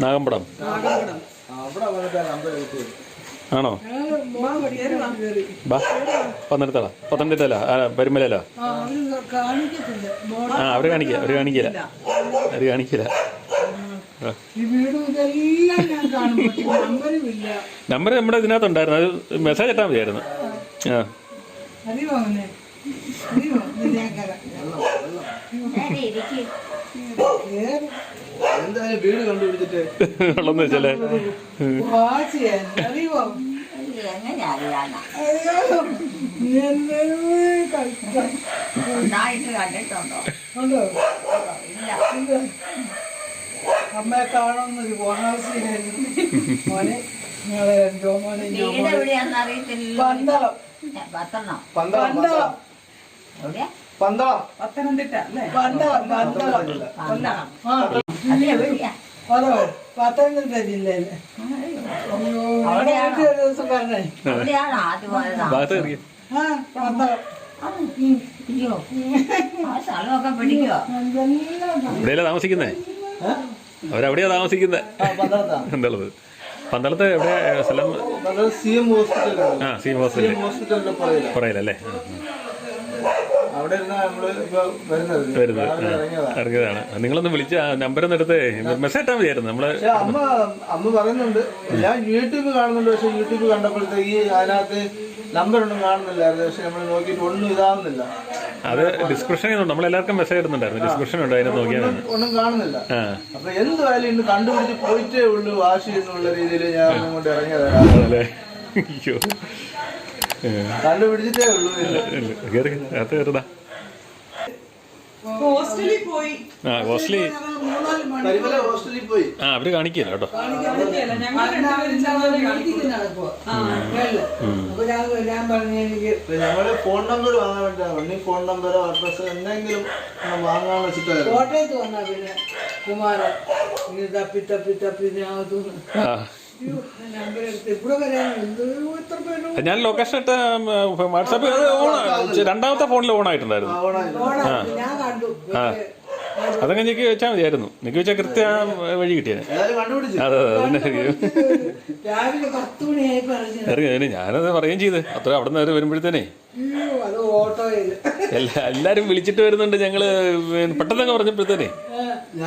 നാഗമ്പടം ആണോ? ബാ പത്തനംതിട്ട പത്തനംതിട്ടല്ല പരുമലല്ലോ. ആ അവര് കാണിക്കില്ല. നമ്പർ നമ്മുടെ ഇതിനകത്തുണ്ടായിരുന്നു. അത് മെസ്സേജ് ഇട്ടാൽ മതിയായിരുന്നു. ആ വീട് കണ്ടുപിടിച്ചിട്ട് വെള്ളം വെച്ചല്ലേ. അമ്മയെ കാണുന്നൊരു മോനെ പത്തനംതിട്ട അല്ലേ? പത്തനംതിട്ട ജില്ലയില് ഒരു ദിവസം പറഞ്ഞേ. എവിടെയല്ല താമസിക്കുന്നേ? അവരവിടെയാ താമസിക്കുന്നേ. എന്താണത്? പന്തളത്ത് എവിടെയാ സ്ഥലം? CM hospital. ആ CM ഹോസ്പിറ്റലിന്റെ പുറയിലല്ലേ? ഇറങ്ങിയതാണ്. നിങ്ങളൊന്ന് വിളിച്ച നമ്പരൊന്നും എടുത്ത് മെസ്സേജ് ഇട്ടാൽ മതിയായിരുന്നു. നമ്മള് അമ്മ പറയുന്നുണ്ട് ഞാൻ യൂട്യൂബ് കാണുന്നുണ്ട്. പക്ഷെ യൂട്യൂബ് കണ്ടപ്പോഴത്തേക്ക് അതിനകത്ത് നമ്പറൊന്നും കാണുന്നില്ലായിരുന്നു. പക്ഷെ നമ്മൾ നോക്കിയിട്ട് ഒന്നും ഇതാവുന്നില്ല. അത് ഡിസ്ക്രിപ്ഷൻ നമ്മളെല്ലാവർക്കും മെസ്സേജ് ഇടുന്നുണ്ടായിരുന്നു. ഡിസ്ക്രിപ്ഷൻ ഉണ്ട്, അതിനെ നോക്കിയാൽ ഒന്നും കാണുന്നില്ല. അപ്പൊ എന്തായാലും ഇന്ന് കണ്ടുപിടിച്ച് പോയിട്ടേ ഉള്ളൂ വാശി എന്നുള്ള രീതിയിൽ ഞാൻ അങ്ങോട്ട് ഇറങ്ങിയതാണ്. കണ്ടുപിടിച്ചിട്ടേ ഉള്ളൂ. ഹോസ്റ്റലിൽ പോയി. ആ അവര് കാണിക്കില്ല കേട്ടോ. ഞങ്ങള് ഫോൺ നമ്പർ വാങ്ങാൻ വേണ്ടി ഫോൺ നമ്പറോ അഡ്രസ്സോ എന്തെങ്കിലും വാങ്ങാൻ വെച്ചിട്ടായിരുന്നു. കോട്ടയത്ത് വന്നാ പിന്നെ കുമാരൻ തപ്പി തപ്പി തപ്പി ഞാൻ ലൊക്കേഷൻ ഇട്ട് വാട്സാപ്പ് രണ്ടാമത്തെ ഫോണിൽ ഓൺ ആയിട്ടുണ്ടായിരുന്നു. അതങ്ങനെ ഞെക്കി വെച്ചാൽ മതിയായിരുന്നു. ഞെക്കി വെച്ചാൽ കൃത്യം വഴി കിട്ടിയത്. അതെ അതിനെ ഞാനത് പറയുകയും ചെയ്ത് അത്ര അവിടെ നിന്ന് വരുമ്പോഴത്തേനെ എല്ലാരും വിളിച്ചിട്ട് വരുന്നുണ്ട്. ഞങ്ങള് പെട്ടെന്നൊക്കെ പറഞ്ഞപ്പോഴത്തേനെ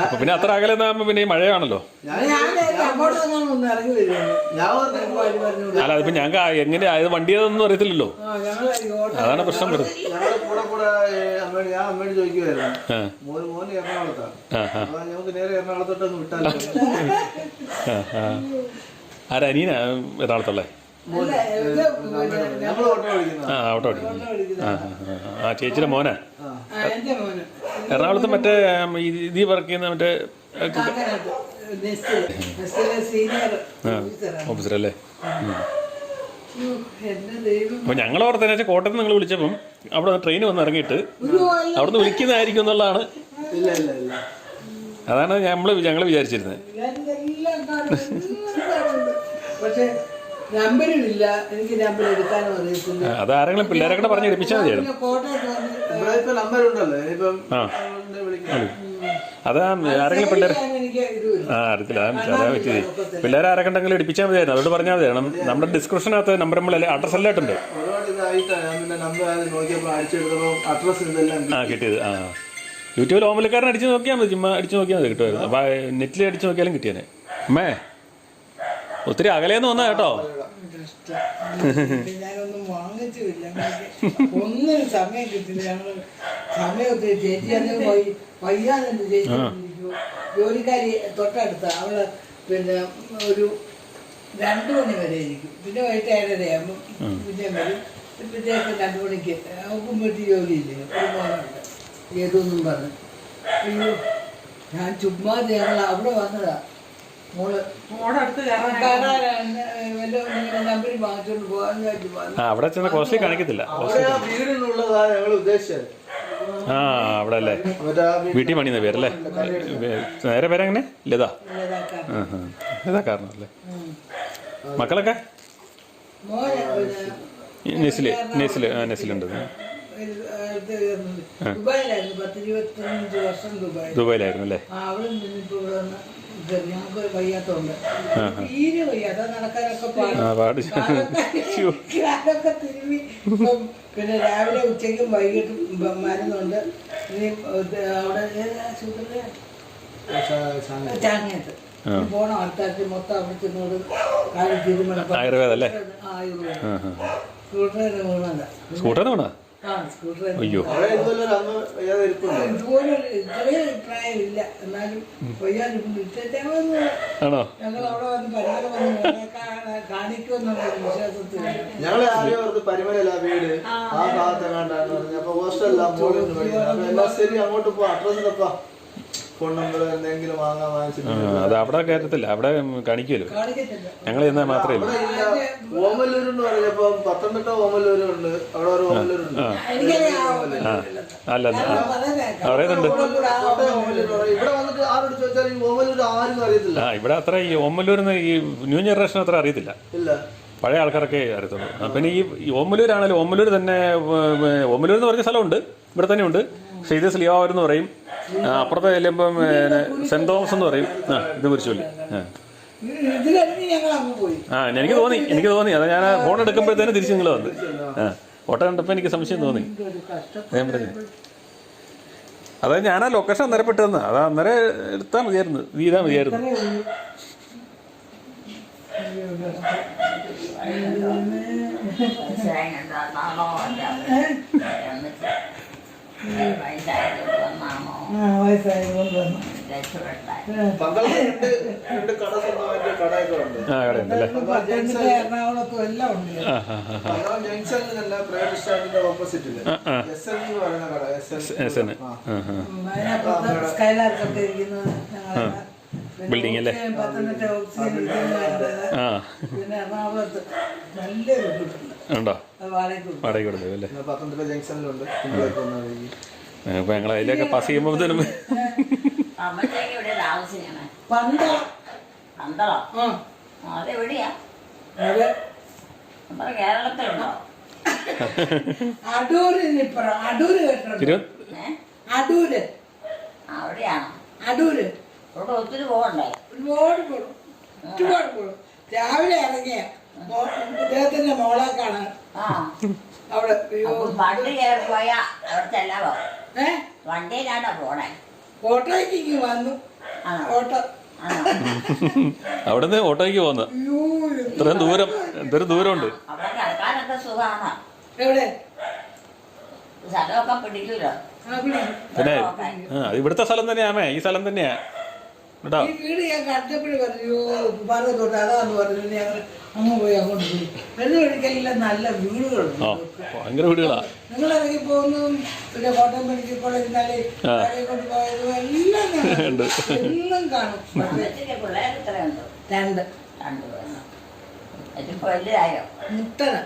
അപ്പൊ പിന്നെ അത്ര അകലെ ആകുമ്പോ പിന്നെ മഴയാണല്ലോ. അല്ല അതിപ്പോ ഞങ്ങൾക്ക് എങ്ങനെ ആയത് വണ്ടി അതൊന്നും അറിയത്തില്ലല്ലോ. അതാണ് പ്രശ്നം വരുന്നത്. ആരനീന എറണാകുളത്തുള്ളേ? ആ ഓട്ടോ ഓടിക്കുന്നു. ആ ചേച്ചിയുടെ മോനാ എറണാകുളത്ത് മറ്റേ ഇതീ വർക്ക് ചെയ്യുന്ന മറ്റേ ഓഫീസറല്ലേ? അപ്പൊ ഞങ്ങൾ ഓർത്തന്നെ വെച്ചാൽ കോട്ടയത്ത് നിങ്ങൾ വിളിച്ചപ്പം അവിടെ ട്രെയിൻ വന്ന് ഇറങ്ങിയിട്ട് അവിടുന്ന് വിളിക്കുന്നതായിരിക്കും എന്നുള്ളതാണ്. അതാണ് ഞങ്ങൾ വിചാരിച്ചിരുന്നത്. നമ്പരുമില്ല, എനിക്ക് നമ്പർ എടുക്കാനും അറിയത്തില്ല. അതാരെങ്കിലും പിള്ളേരെ കൂടെ പറഞ്ഞ് എടുപ്പിച്ചാൽ മതിയായിരുന്നു. അതാ ആരെങ്കിലും പിള്ളേർ അറിയത്തില്ല. അതാ പറ്റിയത്. പിള്ളേരെ ആരൊക്കെ ഉണ്ടെങ്കിലും എടുപ്പിച്ചാൽ മതിയായിരുന്നു. അതോട് പറഞ്ഞാൽ മതിയാണ്. നമ്മുടെ ഡിസ്ക്രിപ്ഷനകത്ത് നമ്പർ അഡ്രസ് എല്ലാം ഇട്ടുണ്ട്. ആ കിട്ടിയത്. ആ യൂട്യൂബിൽ ഓമലക്കാരൻ അടിച്ച് നോക്കിയാൽ മതി. ചുമ്മാ അടിച്ച് നോക്കിയാൽ മതി കിട്ടുമായിരുന്നു. അപ്പൊ നെറ്റിൽ അടിച്ച് നോക്കിയാലും കിട്ടിയാനെ. അമ്മേ ഒത്തിരി അകലേന്ന് വന്നാ കേട്ടോ. ഞാനൊന്നും വാങ്ങിച്ചില്ല, ഒന്നിനും സമയം കിട്ടില്ല. ഞങ്ങള് സമയത്ത് ചേച്ചി അന്ന് വയ്യാതെ ചേച്ചി ജോലിക്കാരി തൊട്ടടുത്ത അവള് പിന്നെ ഒരു 2 മണി വരെ ഇരിക്കും. പിന്നെ വൈകിട്ട് 7:30 പിന്നെ വരും. പിറ്റേക്ക് 2 മണിക്ക് അവൾക്കും വീട്ടിൽ ജോലിയില്ലേ, ഒരു മോനുണ്ട് ഏതൊന്നും പറഞ്ഞു. അയ്യോ ഞാൻ ചുമ്മാ ഞങ്ങൾ അവിടെ വന്നതാ. അവിടെ ചെന്ന് കോസ്റ്റ്ലി കാണിക്കത്തില്ല. വീടിനുള്ളതാണ് ഞങ്ങൾ ഉദ്ദേശിച്ചത്. ആ അവിടെ അല്ലേ മറ്റേ ആ വീട്ടിൽ പണിയുന്ന പേരല്ലേ നേരെ പേരെങ്ങനെ ലതാ ഇതാക്കാൻ. ആ ആ ലതാ കാരണം അല്ലേ മക്കളൊക്കെ മോനെ നെസിലുണ്ട് ദുബായിലായിരുന്നു 10-25 വർഷം ദുബായിൽ. ദുബായിലായിരുന്നു അല്ലേ അവിടെ നിന്നിപ്പോ ഇവിടെ വന്ന് ഞങ്ങൾക്ക് വയ്യാത്തോണ്ട് തീരെ വയ്യാത്ത നടക്കാനൊക്കെ ആ പാട് കാലൊക്കെ തിരുമ്മി ഇപ്പം പിന്നെ രാവിലെ ഉച്ചയ്ക്കും വൈകിട്ടും മരുന്നുണ്ട്. ഇനി അവിടെ ചാങ്ങയത്ത് പോണം. ആൾക്കാർക്ക് മൊത്തം അവിടെ ചെന്നോട് കാലം തിരുമണം. ആയുർവേദം അല്ലേ ആയുർവേദം സ്കൂട്ടറിന് വീണതാ. സ്കൂട്ടറിന് വേണോ ആ സ്കൂട്ടറിന് അയ്യോ ഇതുപോലെ അന്ന് വയ്യാതെ ഇരിപ്പുണ്ട്. ഇതുപോലെ ഇത്രയും പ്രായമില്ല, എന്നാലും വയ്യാതിരിക്കുന്നു. ഇട്ടേറ്റാവുന്നു. ആണോ ഞങ്ങൾ അവിടെ വന്ന് പരിഹാരം വന്ന് കാണിക്കുമെന്നുള്ള വിശ്വാസത്തിൽ ഞങ്ങളെ ആരെയും ഓർത്ത് പരിമലല്ല വീട് ആ ഭാഗത്ത് കണ്ടാന്ന് പറഞ്ഞു. അപ്പൊ ഹോസ്റ്റലിലാ മോളിൽ നിന്ന് പഠിക്കുന്നത്. അപ്പൊ എല്ലാം ശരി അങ്ങോട്ട് പോ, അഡ്രസ്സിലപ്പാ ഫോൺ നമ്പർ എന്തെങ്കിലും വാങ്ങാൻ വാങ്ങിച്ചിട്ടുണ്ട്. അത് അവിടെ കയറ്റത്തില്ല, അവിടെ കാണിക്കുമല്ലോ. കാണിക്കത്തില്ല. ഞങ്ങൾ ചെന്നാൽ മാത്രമേ ഉള്ളൂ. ഓമല്ലൂർ എന്ന് പറഞ്ഞപ്പോ പത്തനംതിട്ട ഓമല്ലൂരുണ്ട്, അവിടെ ഒരു ഓമല്ലൂരുണ്ട്. അല്ല പറയുന്നുണ്ട്. ഇവിടെ വന്നിട്ട് ആരോട് ചോദിച്ചാൽ ഈ ഓമല്ലൂർ ആരും അറിയത്തില്ല. ഇവിടെ അത്ര ഈ ഓമല്ലൂരിന്ന് ഈ ന്യൂ ജനറേഷൻ അത്ര അറിയത്തില്ല, ഇല്ല. പഴയ ആൾക്കാരൊക്കെ അറിയത്തുള്ളൂ. പിന്നെ ഈ ഓമല്ലൂരാണല്ലോ, ഓമല്ലൂർ തന്നെ ഓമല്ലൂർ എന്ന് പറഞ്ഞ സ്ഥലമുണ്ട് ഇവിടെ തന്നെ ഉണ്ട്. പക്ഷേ ഇത് സ്ലിയാവൂർ എന്ന് പറയും. അപ്പുറത്തെ ചെല്ലുമ്പം സെന്റ് തോമസ് എന്ന് പറയും. ഇത് കുരിശുപള്ളി. എനിക്ക് തോന്നി അതാ ഞാൻ ഫോൺ എടുക്കുമ്പോഴത്തേനും തിരിച്ച് നിങ്ങൾ വന്ന് ഫോട്ടോ കണ്ടപ്പോൾ എനിക്ക് സംശയം തോന്നി. അതായത് ഞാൻ ആ ലൊക്കേഷൻ അന്നേരം പെട്ടെന്ന് അതാ അന്നേരം എടുത്താൽ മതിയായിരുന്നു, വീതാ മതിയായിരുന്നു. എറണാകുളത്തും എല്ലാം ഉണ്ട്. സ്കൈലാർക്കൊക്കെ ഇരിക്കുന്നത് ബിൽഡിംഗ് അല്ലേ? പത്തനംതിട്ട പിന്നെ എറണാകുളത്ത് നല്ലൊരു ഉണ്ടോ? വാടകയ്ക്ക് കൊടുക്കും അല്ലേ? പത്തനംതിട്ട ജംഗ്ഷനിലുണ്ട്. അപ്പൊ ഞങ്ങൾ അതിലൊക്കെ പാസ് ചെയ്യുമ്പോഴത്തേനും കേരളത്തിലുണ്ടോ? അടൂരിനിപ്പുറം. അടൂര് കേട്ടോ? അടൂര് അവിടെയാണോ? അടൂര് അവിടെ ഒത്തിരി പോകണ്ടേ? ഒരുപാട് പോകും, ഒരുപാട് പോകും. രാവിലെ ഇറങ്ങിയ ഇദ്ദേഹത്തിന്റെ മോളെ കാണാൻ അവിടെ വണ്ടി കയറി പോയാ അവിടെ ചെല്ലാവോ? വണ്ടിയിലാണോ പോണേ? ഓട്ടോയ്ക്ക് വന്നു. ഓട്ടോ അവിടുന്ന് ഓട്ടോയ്ക്ക് പോന്ന ഇത്രയും ദൂരം, എന്തൊരു ദൂരമുണ്ട്. അവിടെ കിടക്കാനൊക്കെ സുഖമാണോ? എവിടെ സ്ഥലമൊക്കെ പിടിക്കൂലോ? പിന്നെ അത് ഇവിടുത്തെ സ്ഥലം തന്നെയാമേ, ഈ സ്ഥലം തന്നെയാ കേട്ടോ. ഈ വീട് ഞാൻ കണ്ടപ്പോഴും പറഞ്ഞു പറഞ്ഞു തൊട്ട് അതാന്ന് പറഞ്ഞു. ഞങ്ങൾ അങ്ങ് പോയി അങ്ങോട്ട് പോയി. വെള്ളം ഒഴിക്കലില്ല, നല്ല വീടുകളുണ്ട്. ഭയങ്കര വീടുകളാ. നിങ്ങൾ ഇറങ്ങി പോകുന്നതും പിന്നെ കോട്ടയം മെഡിക്കൽ കോളേജിനാല് കൊണ്ട് പോയതും എല്ലാം കാണും. പിള്ളേർ എത്രയുണ്ടോ? രണ്ട് വലുതായോ? മുട്ടന്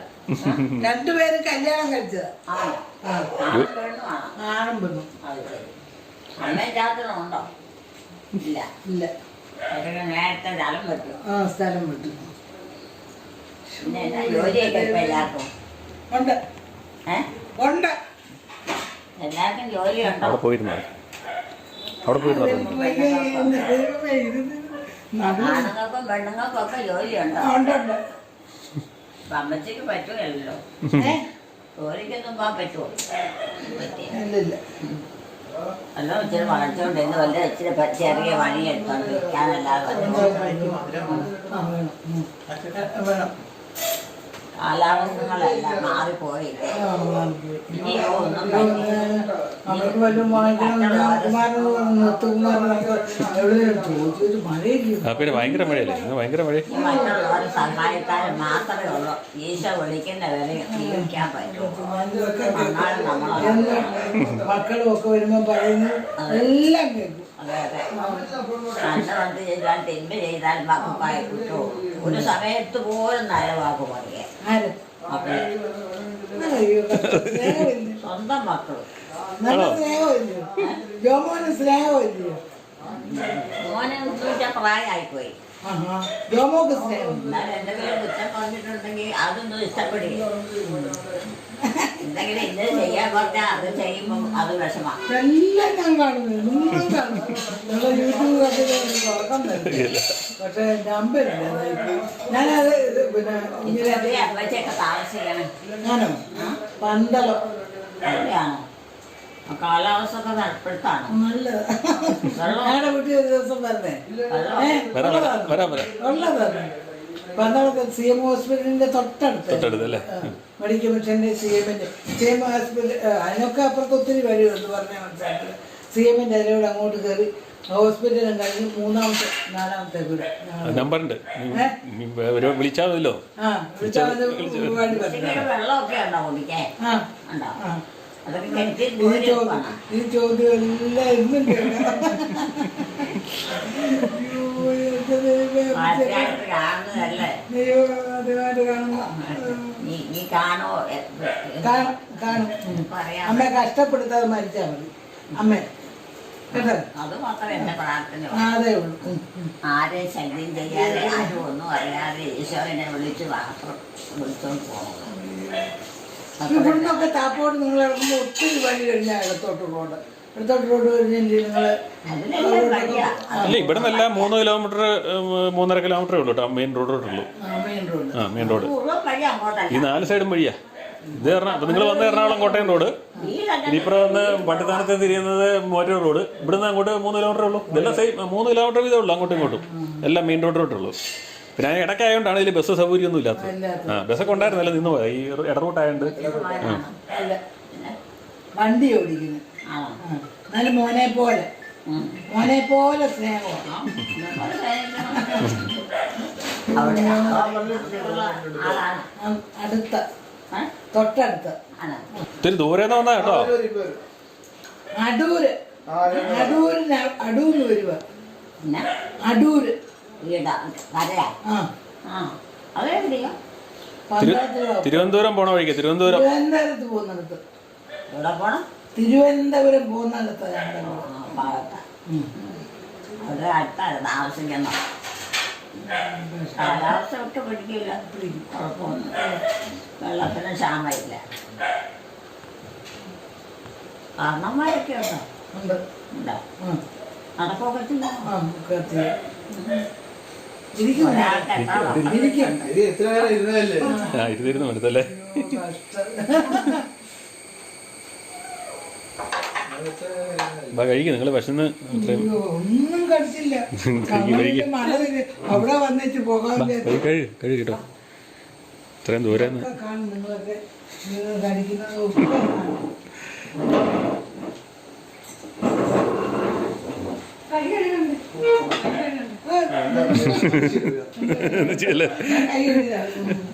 രണ്ടുപേരും കല്യാണം കഴിച്ചതാ. ആണും പെണ്ണും. അമ്മയും രാത്രിയുണ്ടോ? ഇല്ല ഇല്ല. നേരത്തെ സ്ഥലം പറ്റും. സ്ഥലം വിട്ടു. പിന്നെ ജോലിയൊക്കെ ഇപ്പൊ എല്ലാവർക്കും ഉണ്ട്. ഉണ്ട്. എല്ലാവർക്കും ജോലിയുണ്ടോ? അവിടെ പോയിരുന്നോ? അവിടെ പോയിരുന്നോ? ആണുങ്ങൾക്കും പെണ്ണുങ്ങൾക്കും ഒക്കെ ജോലിയുണ്ടോ? ഉണ്ട്. അമ്മച്ചിക്ക് പറ്റുമല്ലോ. ജോലിക്കൊന്നും പോകാൻ പറ്റുമോ? ഇല്ലില്ല. എല്ലാം ഇച്ചിരി വളച്ചോണ്ട് ഇന്ന് വല്ല ഇച്ചിരി ചെറിയ പണി എടുത്തോണ്ട് വെക്കാനല്ലാതെ കാലാവസ്ഥകളെല്ലാം മാറിപ്പോയില്ലേ? അവർക്ക് വല്ലതും പിന്നെ ഭയങ്കര മഴയല്ലേ? ഭയങ്കര മഴ. മറ്റുള്ളവരെ സഹായിക്കാനും മാത്രമേ ഉള്ളൂ. ഈശോ വിളിക്കുന്ന വരെ ജീവിക്കാൻ പറ്റും. മക്കളും ഒക്കെ വരുമ്പോ പറയുന്നു എല്ലാം കേൾക്കും. അതെ അതെ. നല്ല വന്ന് ചെയ്താൽ തിന്മ ചെയ്താൽ മക്കൾക്കായി കിട്ടുമോ? ഒരു സമയത്ത് പോലും നല്ല വാക്ക് പറയുക. സ്വന്തം മക്കള് നല്ല സ്നേഹമില്ലയോ ജോമോന് സ്നേഹമില്ലയോ മോനെ ചോദിച്ചാൽ പ്രായമായിപ്പോയി. ആഹാ ജോമോക്ക് സ്നേഹം എന്നാലും എന്തെങ്കിലും കുറ്റം പറഞ്ഞിട്ടുണ്ടെങ്കിൽ അതൊന്നും ഇഷ്ടപ്പെടില്ല. എന്തെങ്കിലും ഇന്നത് ചെയ്യാൻ പറഞ്ഞാൽ അത് ചെയ്യുമ്പം അത് വിഷമാണ്. എല്ലാം ഞാൻ കാണുന്നു ഒന്നും കാണുന്നു നിങ്ങളെ യൂട്യൂബ് കണ്ടിട്ട് തുറക്കം തരില്ല പക്ഷെ നമ്പരില്ല ഞാനത് പിന്നെ ഇങ്ങനെ അമ്മച്ചൊക്കെ താമസിക്കണം. ഞാനോ പന്തളം അവിടെയാണോ? കാലാവസ്ഥ ഒക്കെ തണുപ്പെടുത്താണോ? നല്ലത് ഞങ്ങളുടെ വീട്ടിൽ ഒരു ദിവസം വരണേ വരാം ഉള്ളതാണ് പന്തളത്ത് സി എം ഹോസ്പിറ്റലിന്റെ തൊട്ടടുത്ത് തൊട്ടടുത്തല്ലേ മെഡിക്കൽ മിഷന്റെ സി എം ഹോസ്പിറ്റൽ അതിനൊക്കെ അപ്പുറത്ത് ഒത്തിരി വഴിയുണ്ട് പറഞ്ഞാൽ മനസ്സിലാക്കില്ല. സി എമ്മിന്റെ അതിലൂടെ അങ്ങോട്ട് കയറി ഹോസ്പിറ്റലും കഴിഞ്ഞ് മൂന്നാമത്തെ നാലാമത്തെ വീട് നമ്പറുണ്ട് വിളിച്ചാൽ മതില്ലോ. ആ വിളിച്ചാൽ വഴി പറ്റില്ല. വെള്ളമൊക്കെ ഉണ്ടോ കുടിക്കാൻ? ആ ഉണ്ടോ? ആ അതൊക്കെ കിണറ്റിൽ ഈ കോരി ചോദ്യം വെക്കണം. ഈ ചോദ്യം എല്ലാം എന്നും കേൾക്കാം. ആദ്യമായിട്ട് കാണുന്നതല്ലേ? ആദ്യമായിട്ട് കാണുമ്പോ നീ കാണോ? കാണും കാണും പറയാം. അമ്മയെ കഷ്ടപ്പെടുത്താതെ മരിച്ചാൽ മതി അമ്മ കേട്ടോ. അത് മാത്രം എന്റെ പ്രാർത്ഥന. അതേ ഉള്ളൂ ആരെയും ശല്യം ചെയ്യാതെ ആരും ഒന്നും അറിയാതെ ഈശോനെ വിളിച്ച് മാത്രം വിളിച്ചോണ്ട് പോകണം. ഇവിടുന്നൊക്കെ താപ്പോട്ട് നിങ്ങൾ ഇറങ്ങുമ്പോൾ ഒത്തിരി വഴി കഴിഞ്ഞാൽ ഇടത്തോട്ട് റോഡ് കഴിഞ്ഞില്ലേ നിങ്ങൾ അതിനെല്ലാം വഴിയാ. അല്ല ഇവിടെ നിന്നല്ല 3 കിലോമീറ്റർ 3.5 കിലോമീറ്ററേ ഉള്ളൂ കേട്ടോ മെയിൻ റോഡിലോട്ടുള്ളൂ. മെയിൻ റോഡ് ആ മെയിൻ റോഡ് പൂർവ്വം വഴി ഈ അങ്ങോട്ടല്ല. 4 സൈഡും വഴിയാ. ഇത് അപ്പൊ നിങ്ങൾ വന്ന് എറണാകുളം കോട്ടയം റോഡ്, ഇനിയിപ്പോ വന്ന് പട്ടിത്താനത്ത് തിരിയുന്നത് മോറ്റൂർ റോഡ്. ഇവിടുന്ന് അങ്ങോട്ട് 3 കിലോമീറ്റർ ഉള്ളൂ. ഇതെല്ലാം സെയിം 3 കിലോമീറ്റർ വീതമേ ഉള്ളൂ അങ്ങോട്ടും ഇങ്ങോട്ടും. എല്ലാം മെയിൻ റോഡിലോട്ടുള്ളൂ. പിന്നെ ഇടയ്ക്കായതുകൊണ്ടാണ് ഇതിൽ ബസ് സൗകര്യമൊന്നും ഇല്ലാത്തത്. ആ ബസ്സൊക്കെ ഉണ്ടായിരുന്നല്ല നിന്ന് പോയാ ഈ ഇടറൂട്ടായതുകൊണ്ട്. അല്ല വണ്ടി ഓടിക്കുന്നു ആണോ? എന്നാലും മോനെ പോലെ സ്നേഹമാണ്. അവിടെ അടുത്ത തൊട്ടടുത്ത് ഇത്തിരി ദൂരെന്ന് വന്നാ കേട്ടോ. അടൂര് അടൂര് വരുക അടൂര് വീടാ കരയാ. ആ അതെവിടെയാ? തിരുവനന്തപുരം പോണ വഴിക്ക് തിരുവനന്തപുരത്ത് പോകുന്നിടത്ത് ഇവിടെ പോണം. തിരുവനന്തപുരം പോകുന്നിടത്ത് ഭാഗത്താ. അവിടെ അടുത്താണ് താമസിക്കണം. കാലാവസ്ഥ ഒട്ട് പിടിക്കില്ല. കുഴപ്പമൊന്നും വെള്ളത്തിന് ക്ഷാമമില്ല. കാരണന്മാരൊക്കെ ഉണ്ടോ? ഉണ്ട് ഉണ്ടോ? നടക്കൊക്കെ ചെയ്യാം. ഇരിക്കും ഒരാൾക്ക് എത്ര മക്കളുണ്ട്? ഇത് എത്ര നേരം ഇരുന്നതല്ലേ? ആ ഇരുന്നിരുന്നു അടുത്തല്ലേ. കഴിക്കും നിങ്ങൾ വിശന്ന് ഒന്നും കഴിച്ചില്ല. മഴ അവിടെ വന്നിട്ട് പോകാൻ കഴി കേട്ടോ. ഇത്രയും ദൂരം കാണും നിങ്ങളൊക്കെ കഴിക്കുന്നത്.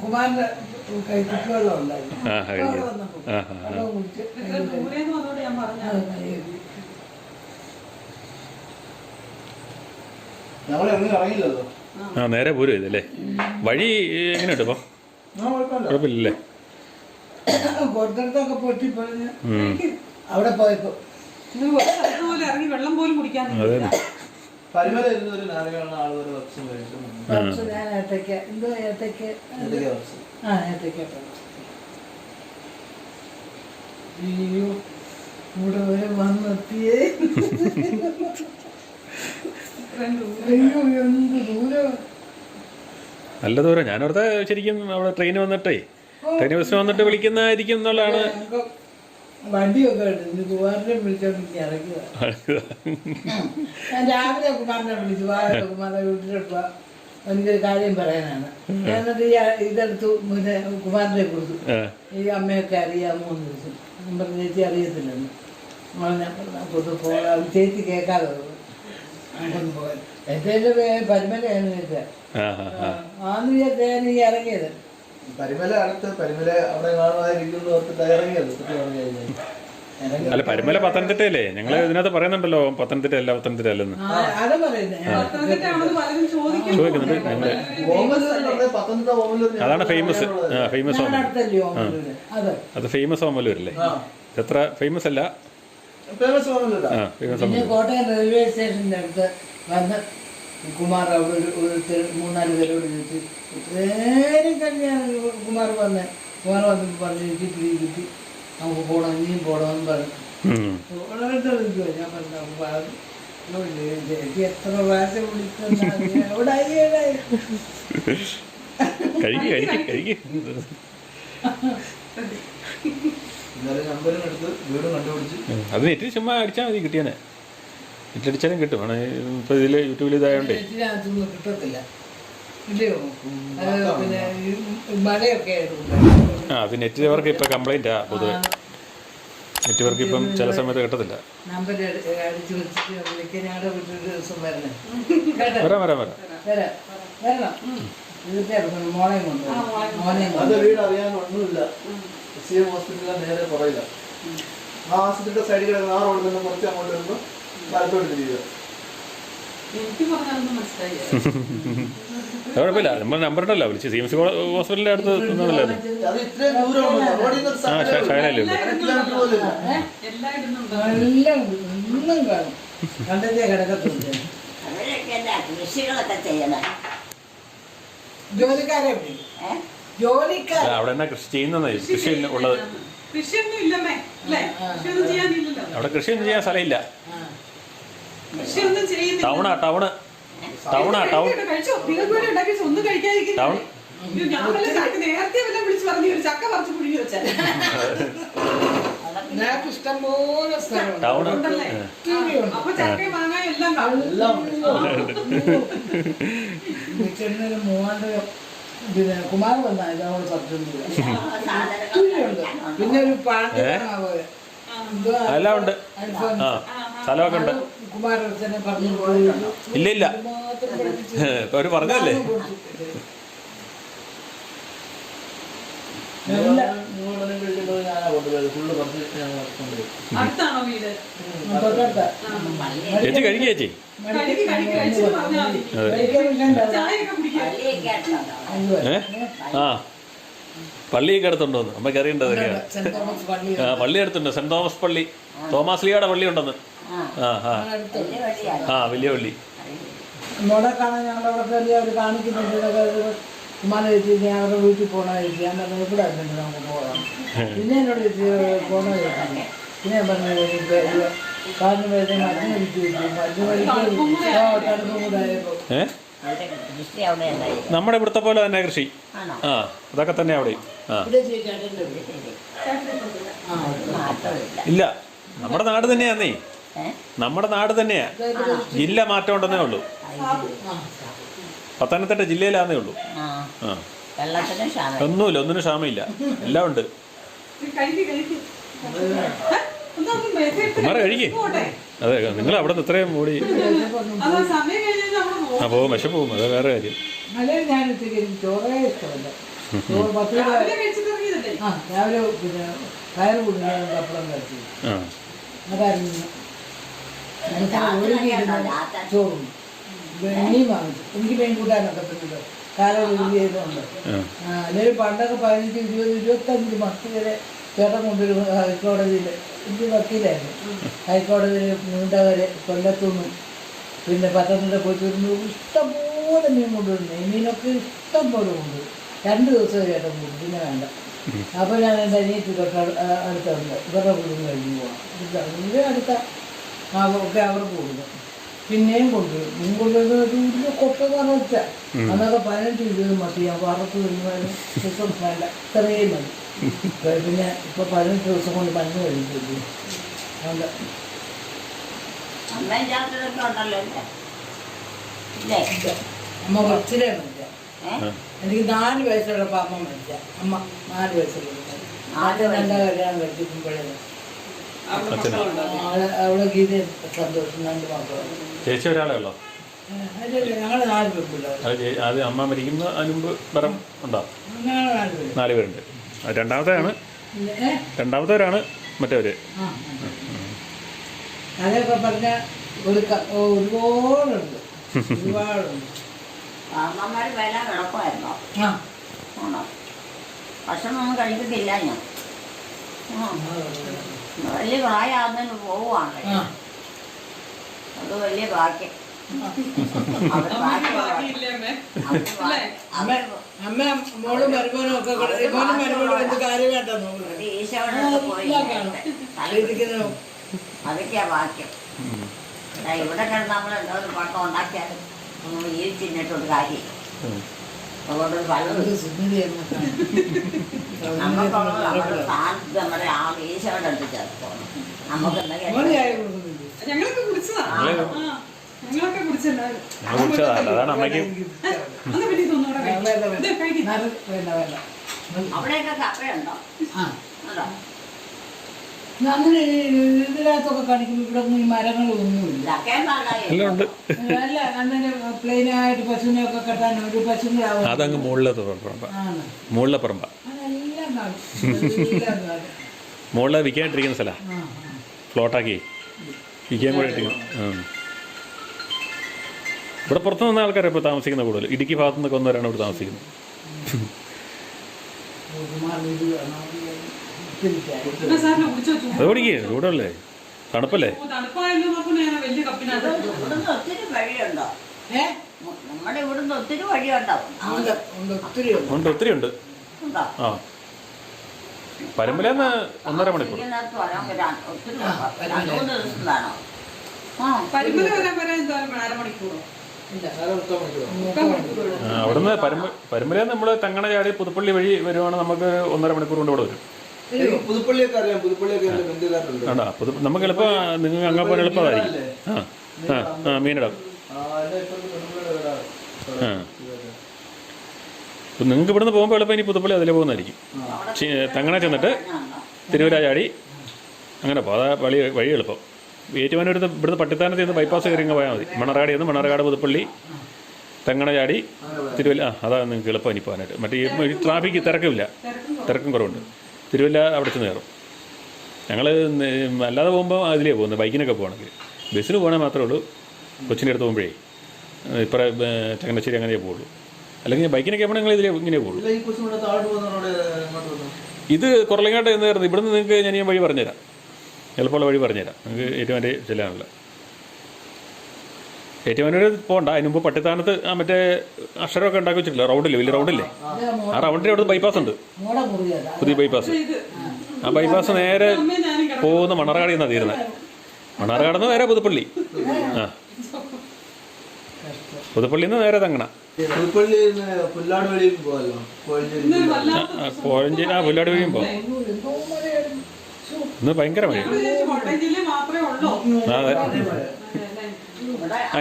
കുമാരന്റെ കുട്ടിവെള്ളം ഉണ്ടായിരുന്നു. നമ്മളെങ്ങനെ ഇറങ്ങില്ലല്ലോ. ആ നേരെ പോരും ഇതല്ലേ. വഴി എങ്ങനെയുണ്ട് ഇപ്പൊ? കുഴപ്പമില്ലല്ലേ? പുറത്തൊക്കെ പൊട്ടിപ്പൊളിഞ്ഞ് അവിടെ പോയപ്പോ ഇറങ്ങി വെള്ളം പോലും കുടിക്കാൻ അതെ പരിമല ഒരു നാരങ്ങ ആളുകൾ ഭക്ഷണം കഴിച്ചു. ഞാൻ ഏത്തക്ക എന്തോ ഏത്തക്ക ഏത്തക്ക അയ്യോ ഇവിടെ വരെ വന്നെത്തിയേ. അയ്യോ എന്ത് ദൂരം. നല്ല ദൂരം. ഞാനവിടുത്തെ ശരിക്കും അവിടെ ട്രെയിൻ വന്നിട്ടേ ബസ്സിന് വന്നിട്ട് വിളിക്കുന്നതായിരിക്കും എന്നുള്ളതാണ്. വണ്ടിയൊക്കെ ഉണ്ട്. കുമാരനെ വിളിച്ചോണ്ട് ഇറങ്ങിയതാ. ഞാൻ രാവിലെ കുമാരനെ വിളിച്ചു. കുമാരനെ വീട്ടിലോട്ട് പോവാ, എനിക്കൊരു കാര്യം പറയാനാണ്. എന്നിട്ട് ഇതെടുത്തു പിന്നെ കുമാരനെ കൊടുത്തു. ഈ അമ്മയൊക്കെ അറിയാമോ എന്ന് ചോദിച്ചു. ഞാൻ പറഞ്ഞു ചേച്ചി അറിയത്തില്ലെന്ന്. ഞാൻ പറഞ്ഞു പോകാം. ചേച്ചി കേൾക്കാതെ അങ്ങോട്ട് പോകാൻ എന്റെ പരിമലയാണെന്ന് ചോദിച്ചാൽ ആന്ന് വിചാരിച്ചാ നീ ഇറങ്ങിയത്. പരിമല അടുത്ത് പരിമല അവിടെ കാണുമായിരിക്കുന്നു ഇറങ്ങിയത്. അല്ല പരിമല പത്തനംതിട്ടയല്ലേ? ഞങ്ങൾ ഇതിനകത്ത് പറയുന്നുണ്ടല്ലോ പത്തനംതിട്ട അല്ല പത്തനംതിട്ട അല്ലെന്ന് അത് പറയുന്നത് ചോദിക്കുന്നുണ്ട്. ഞങ്ങള് അതാണ് ഫേമസ്. ഫേമസ് അടുത്തല്ലേ അത് ഫേമസ് ഓമല്ലൂരല്ലേ? എത്ര ഫേമസ് അല്ല ഫേമസ് ആണല്ലോ. ആ ഫേമസ് പിന്നെ കോട്ടയം റെയിൽവേ സ്റ്റേഷൻ്റെ അടുത്ത് വന്ന് കുമാർ അവിടെ ഒരു 3-4 പേരോട് ചോദിച്ചു ഇത്രയും കല്യാണം കുമാർ വന്ന് പറഞ്ഞ് കിട്ടി നമുക്ക് പോകണം ഇനിയും പോകണമെന്ന് പറഞ്ഞു. വളരെ ചോദിക്കുമോ ഞാൻ പറഞ്ഞു ചേച്ചി എത്ര പ്രാവശ്യം വിളിക്കുന്ന എവിടെ കഴിക്ക് ഇന്നലെ നമ്പരും എടുത്ത് വീടും കണ്ടുപിടിച്ച് അത് നെറ്റിൽ ചുമ്മാ അടിച്ചാൽ മതി കിട്ടിയാനെ. നെറ്റിലടിച്ചാലും കിട്ടും. ഇപ്പോൾ ഇതിൽ യൂട്യൂബിൽ ഇതായോണ്ടേ നെറ്റിനകത്തൊന്നും കിട്ടത്തില്ല ഇല്ലയോ. പിന്നെ മഴയൊക്കെ അത് നെറ്റ്വർക്ക് ഇപ്പം കംപ്ലൈൻറ്റാ പൊതുവെ. നെറ്റ്വർക്ക് ഇപ്പം ചില സമയത്ത് കിട്ടത്തില്ല. നമ്പർ അടിച്ചു വെച്ചിട്ട് വിളിക്കാൻ ഞങ്ങളുടെ വീട്ടിൽ ഒരു ദിവസം വരണേ. വരാം വരണം തീർച്ചയായിട്ടും മോളെയും കൊണ്ട് മോനെയും അത് വീട് അറിയാനൊന്നുമില്ല. CM ഹോസ്പിറ്റലിലെ നേരെ പുറയില്ല. ആ ആശുപത്രിയുടെ സൈഡിൽ കിടക്കുന്ന ആ റോഡിൽ നിന്ന് കുറച്ച് അങ്ങോട്ട് വരുമ്പോൾ വലത്തോട്ട് തിരിയുക. എനിക്ക് പറഞ്ഞതൊന്നും മനസ്സിലായില്ല. കുഴപ്പമില്ല. നമ്മൾ നമ്പർ ഉണ്ടല്ലോ വിളിച്ച് CMC ഹോസ്പിറ്റലിൻ്റെ അടുത്ത് ഒന്നുമില്ലല്ലോ. അത് ഇത്രയും ദൂരമുണ്ട് റോഡിൽ നിന്ന് ശകലല്ലേ ഉള്ളൂ. 1 കിലോമീറ്റർ പോലും ഇല്ല. എല്ലായിടത്തും എല്ലാം ഒന്നും കാണും കണ്ടതേ കിടക്കത്തില്ല. അവരൊക്കെ എന്താ കൃഷികളൊക്കെ ചെയ്യണം. ജോലിക്കാരെ വിളിക്കും. ജോലിക്കാർ അവിടെ എന്നാ കൃഷി ചെയ്യുന്നതായി കൃഷി ഉള്ളത്. കൃഷിയൊന്നും ഇല്ലമ്മേ അല്ലേ? കൃഷിയൊന്നും ചെയ്യാനില്ലല്ലോ. അവിടെ കൃഷിയൊന്നും ചെയ്യാൻ സ്ഥലമില്ല. കൃഷിയൊന്നും ചെയ്യുന്നില്ല. ടൗൺ കഴിച്ചോ? നിങ്ങൾക്ക് വേണ്ടി ഉണ്ടാക്കി വെച്ച് ഒന്നും കഴിക്കാതിരിക്കുന്നു. ടൗൺ ഞാൻ വല്ല ചക്ക നേരത്തെ വല്ലതും വിളിച്ച് പറഞ്ഞു ഒരു ചക്ക പറിച്ച് പുഴുങ്ങി വെച്ചാൽ ഞങ്ങൾക്ക് ഇഷ്ടംപോലെ സ്ഥലമുണ്ട്. ടൗൺ ഉണ്ടല്ലേ? അപ്പൊ ചക്കയും മാങ്ങായും എല്ലാം കാണും. ചെന്നൊരു 3000 പിന്നെ കുമാർ വന്നാൽ നമ്മൾ 10 രൂപ പിന്നെ ഒരു പാട്ട് എല്ലാം ഉണ്ട്. ആ സ്ഥലമൊക്കെ ഉണ്ട്. കുമാരനെ പറഞ്ഞു ഇല്ല ഇപ്പൊ അവര് പറഞ്ഞതല്ലേ. അടുത്താണോ വീട്? ചേച്ചി കഴിക്കുക ചേച്ചി. കഴിച്ചിട്ട് പറഞ്ഞാൽ മതി. ചായയൊക്കെ കുടിക്കാം. ആ പള്ളിയൊക്കെ അടുത്തുണ്ടോന്ന് അമ്മയ്ക്ക് അറിയേണ്ടതൊക്കെയാണ്. പള്ളി അടുത്തുണ്ട്. സെന്റ് തോമസ് പള്ളി, തോമാസ് ലിയുടെ പള്ളി ഉണ്ടെന്ന്. വലിയ പള്ളി. മോളെ കാണാൻ ഞങ്ങളവിടെ കയറി അവർ കാണിക്കുന്നുണ്ട്. ഉമ്മാനെ ചോദിച്ചു ഞാൻ അവരുടെ വീട്ടിൽ പോകണ ചോദിച്ചു. ഞാൻ പറഞ്ഞു ഇവിടെ ആയിരുന്നു നമുക്ക് പോകാം. പിന്നെ എന്നോട് ചോദിച്ചു പോകണ ചോദിച്ചു. പിന്നെ ഞാൻ പറഞ്ഞു കാലിന് വേദന മരുന്ന് കഴിച്ചു മരുന്ന് കഴിക്കും കൂടെ ആയപ്പോൾ നമ്മുടെ ഇവിടുത്തെ പോലെ തന്നെ കൃഷി. ആ അതൊക്കെ തന്നെ അവിടെ. ഇല്ല നമ്മുടെ നാട് തന്നെയാന്നേ. നമ്മുടെ നാട് തന്നെയാ. ജില്ല മാറ്റം ഉണ്ടെന്നേ ഉള്ളൂ. പത്തനംതിട്ട ജില്ലയിലാന്നേ ഉള്ളൂ. ഒന്നുമില്ല. ഒന്നിനും ക്ഷാമമില്ല. എല്ലാം ഉണ്ട്. കുമാര കഴിക്കേ. അതെ നിങ്ങൾ അവിടെ നിന്ന് ഇത്രയും മൂടി പോകും വിഷം പോകും. അത് വേറെ കാര്യം. ഞാൻ ചോറേ ഇഷ്ടമല്ല. ചോറ് 10 രൂപ രാവിലെ പിന്നെ കയറ് കുടിക്കാൻ കപ്പളം കഴിച്ചു. അതായിരുന്നു ചോറും മീൻ വാങ്ങിച്ചു. എനിക്ക് മീൻ കൂട്ടാനൊക്കെ പറ്റുന്നത് കാലം ചെയ്തുകൊണ്ട്. അല്ലെങ്കിൽ പണ്ടൊക്കെ 15, 20, 25 മക്കൾ വരെ ചേട്ടൻ കൊണ്ടുവരും. ഹൈക്കോടതിയിൽ എനിക്ക് വക്കീലായിരുന്നു. ഹൈക്കോടതിയിൽ നീണ്ടകരെ കൊല്ലത്തുനിന്നും പിന്നെ പത്തനംതിട്ട പോയിട്ട് വരുമ്പോൾ ഇഷ്ടംപോലെ മീൻ കൊണ്ടുവരുന്നു. ഈ മീനൊക്കെ ഇഷ്ടം പോലെ കൊണ്ടുവരും. 2 ദിവസം ചേട്ടൻ കൂടും. പിന്നെ വേണ്ട. അപ്പോൾ ഞാൻ എൻ്റെ അനിയത്തി തൊട്ട് അടുത്തുണ്ട്. ഇവരുടെ കൂടും കഴിഞ്ഞ് പോകാം. ഇത് അടുത്ത ഒക്കെ അവർക്ക് കൊടുക്കും. പിന്നെയും കൊണ്ടുവരും. മീൻ കൊണ്ടുവരുന്നത് കൊട്ട നിറച്ച അന്നൊക്കെ 15-20 മതി. ഞാൻ വറുത്ത് വരുന്നതിന് ദിവസം വേണ്ട ഇത്രയും മതി. പിന്നെ ഇപ്പോൾ 15 ദിവസം കൊണ്ട് മരുന്ന് കഴിക്കും. അതുകൊണ്ട് അമ്മ കൊച്ചിലെ മരിച്ച. എനിക്ക് 4 വയസ്സുള്ളപ്പോൾ അമ്മ മരിച്ച. അമ്മ 4 വയസ്സുള്ള ആദ്യം നല്ല കല്യാണം കഴിച്ചിട്ടുമ്പോഴേ അവിടെ ഗീത സന്തോഷം 2 മക്കളും. ചേച്ചി ഒരാളെ ഉള്ളോ? ഞങ്ങൾ 4 പെൺപിള്ളേർ. അത് അമ്മ മരിക്കുന്ന അതിന് മുമ്പ് വരം ഉണ്ടോ? ഞങ്ങൾ 4 പേര്. 4 പേരുണ്ട്. രണ്ടാമത്തേവരാണ് മറ്റവര്. അതൊക്കെ പറഞ്ഞ ഒരുപാടുണ്ട്. ഒരുപാടുണ്ട്. അമ്മമാര് വരാൻ കിടക്കുമായിരുന്നോ? ആ ഭക്ഷണമൊന്നും കഴിക്കത്തില്ല ഞാൻ. വലിയ പ്രായമാകുന്നതിന് പോവുകയാണ് ആ അത് വലിയ ഭാഗ്യം. അവര് അമ്മയ്ക്ക് ഭാഗ്യം ഭാഗ്യമില്ലേ അമ്മേ? അമ്മ അമ്മ മോളും മരുമോനും ഒക്കെ മോനും മരുമോനും എന്ത് കാര്യം വേണ്ട നോക്കുന്നത് ഈശോടെ പോയി തലയിരിക്കുന്ന അതൊക്കെയാ ഭാഗ്യം. ഇവിടെ കിടന്ന് നമ്മൾ എന്തോരം പട്ടം ഉണ്ടാക്കിയാലും നമ്മൾ ജീവിച്ചിരുന്നിട്ടൊരു കാര്യം അതുകൊണ്ടൊരു ഫലമില്ല. നമുക്കുള്ളത് നമ്മുടെ സ്ഥാനത്ത് നമ്മുടെ ആ ഈശോയുടെ അടുത്ത് ചേർത്തോണം. നമുക്ക് മോന് ചായ എന്തെങ്കിലും കൊടുക്കുന്നില്ല ഞങ്ങളൊക്കെ കുടിച്ചതാ. ഞങ്ങളൊക്കെ കുടിച്ചെല്ലാവരും. ഞങ്ങൾ കുടിച്ചതല്ല, അതാണ് അമ്മയ്ക്ക് അന്ന് പിന്നെ ഇതൊന്നുകൂടെ കഴിക്ക്. വേണ്ട വേണ്ട ഇത് കഴിക്ക്. വേണ്ട വേണ്ട അവിടെയൊക്കെ കപ്പയുണ്ടോ? ആ ഉണ്ടോ? അങ്ങനെ ഇതിനകത്തൊക്കെ കാണിക്കുമ്പോൾ ഇവിടെ ഒന്നും ഈ മരങ്ങളൊന്നുമില്ല ചക്കയും പാടായോ? എല്ലാം ഉണ്ട്. അല്ല അങ്ങനെ പ്ലെയിനായിട്ട് പശുവിനെ ഒക്കെ കെട്ടാൻ ഒരു പശുവിനെ ആവും അതങ്ങ് മുകളിലത്തെ പറമ്പ, ആണ് മുകളിലെ പറമ്പ, അതെല്ലാം കാണും എല്ലാം കാണും മുകളിൽ വിൽക്കാനിട്ടിരിക്കുന്ന സ്ഥലം ആ ഫ്ലോട്ടാക്കി വിൽക്കാൻ കൂടെ ഇട്ടിരിക്കുന്നു. ഇവിടെ പുറത്തു നിന്ന ആൾക്കാരെ ഇപ്പോൾ താമസിക്കുന്ന കൂടുതൽ ഇടുക്കി ഭാഗത്തു നിന്നൊക്കെ വന്നവരാണ് ഇവിടെ താമസിക്കുന്നത്. എന്നാ സാറിന് കുടിച്ചോ ചൂട്? അത് പഠിക്കേ ചൂടല്ലേ, തണുപ്പല്ലേ. ഓ, തണുപ്പായല്ലോ നോക്കുന്നു ഞാൻ വലിയ കപ്പിനകത്ത്. ഇവിടുന്ന് ഒത്തിരി വഴിയുണ്ടോ? ഏ നമ്മുടെ ഇവിടുന്ന് ഒത്തിരി വഴിയുണ്ടോ? ഉണ്ട് ഉണ്ട് ഒത്തിരി ഉണ്ട് ഉണ്ട്, ഒത്തിരി ഉണ്ട്. ഉണ്ടോ? ആ പരമ്പരന്ന് 1.5 മണിക്കൂർ. ഇതിനകത്ത് വരാൻ ഒത്തിരി 2-3 ദിവസം വേണോ? പരിമല വരാൻ എന്തോരം അരമണിക്കൂറോ? ഇല്ല മുക്കാൽ മണിക്കൂർ. അവിടുന്ന് പരമ്പരന്ന് നമ്മൾ തങ്ങണ ചാടി പുതുപ്പള്ളി വഴി വരുവാണെങ്കിൽ നമുക്ക് 1.5 മണിക്കൂർ കൊണ്ട് ഇവിടെ വരും. എനിക്ക് പുതുപ്പള്ളിയൊക്കെ അറിയാം. പുതുപ്പള്ളിയൊക്കെ എൻ്റെ ബന്ധുക്കാരുണ്ട്. വേണ്ട നമുക്ക് എളുപ്പം, നിങ്ങൾക്ക് അങ്ങ് പോകാൻ എളുപ്പമായിരിക്കും. മീനിടാം. എൻ്റെ ഇപ്പോഴത്തെ പെണ്ണുങ്ങളുടെ വീടാണ്. അപ്പം നിങ്ങൾക്ക് ഇവിടുന്ന് പോകുമ്പോൾ എളുപ്പം ഇനി പുതുപ്പള്ളി അതിലേ പോകുന്നതായിരിക്കും. തങ്ങണ ചെന്നിട്ട് തിരുവല്ല ചാടി അങ്ങനെ പോകും. അതാ വഴി എളുപ്പം. ഏറ്റുമാനൂരത്ത് ഇവിടുന്ന് പട്ടിത്താനത്ത് നിന്ന് ബൈപ്പാസ് കയറി അങ്ങ് പോയാൽ മതി. മണ്ണാർക്കാട് ചെന്ന് മണ്ണാർക്കാട് പുതുപ്പള്ളി തങ്ങണ ചാടി തിരുവല്ല. അതാണ് നിങ്ങൾക്ക് എളുപ്പം ഇനി പോകാനായിട്ട്. മറ്റേ ഈ ട്രാഫിക്ക് തിരക്കും കുറവുണ്ട്. തിരുവല്ല അവിടെ ചെന്ന് കയറും. ഞങ്ങൾ അല്ലാതെ പോകുമ്പോൾ അതിലേ പോകുന്നത്, ബൈക്കിനൊക്കെ പോകണമെങ്കിൽ. ബസ്സിന് പോകണമെങ്കിൽ മാത്രമേ ഉള്ളൂ. കൊച്ചിൻ്റെ അടുത്ത് പോകുമ്പോഴേ ഇപ്പോൾ ചങ്ങനാശ്ശേരി അങ്ങനെ പോകുള്ളൂ. അല്ലെങ്കിൽ ബൈക്കിനൊക്കെ പോകണമെങ്കിൽ ഞങ്ങൾ ഇതിലേ ഇങ്ങനെ പോകുള്ളൂ. ഈ കൊച്ചുകൂടെ താഴോട്ട് പോകുന്നവരോട് ഇങ്ങോട്ട് വന്നു. ഇത് കുറലങ്ങാട്ട് എന്ന് കയറുന്നത്. ഇവിടുന്ന് നിങ്ങൾക്ക് ഞാൻ വഴി പറഞ്ഞുതരാം, എളുപ്പമുള്ള വഴി പറഞ്ഞുതരാം. നിങ്ങൾക്ക് ഏറ്റുമാനൂർ ചെല്ലാനുള്ള. ഏറ്റുമാനൂർ പോകണ്ട, അതിന് മുമ്പ് പട്ടിത്താനത്ത് മറ്റേ അക്ഷരമൊക്കെ ഉണ്ടാക്കി വെച്ചിട്ടില്ല, റൗണ്ടില്ലേ, വലിയ റൗണ്ടില്ലേ, ആ റൗണ്ടിൻ്റെ അവിടെ ബൈപ്പാസ് ഉണ്ട്, മോടെ മുറിയതാ പുതിയ ബൈപ്പാസ്. ആ ബൈപ്പാസ് നേരെ പോകുന്ന മണ്ണാർക്കാട് നിന്നാണ് തീരുന്നത്. മണ്ണാർക്കാട് നിന്ന് നേരെ പുതുപ്പള്ളി. പുതുപ്പള്ളിയിൽ നിന്ന് നേരെ തങ്ങണ. പുതുപ്പള്ളിയിൽ നിന്ന് പുല്ലാട് വഴിയും പോകാമല്ലോ. കോഴഞ്ചേരി പുല്ലാട് വഴിയും പോകാം. എന്തോ മഴയായിരുന്നു ഇന്ന് ഭയങ്കര മഴ. കോട്ടയം ജില്ലയിൽ മാത്രമേ ഉള്ളൂ. അതെ.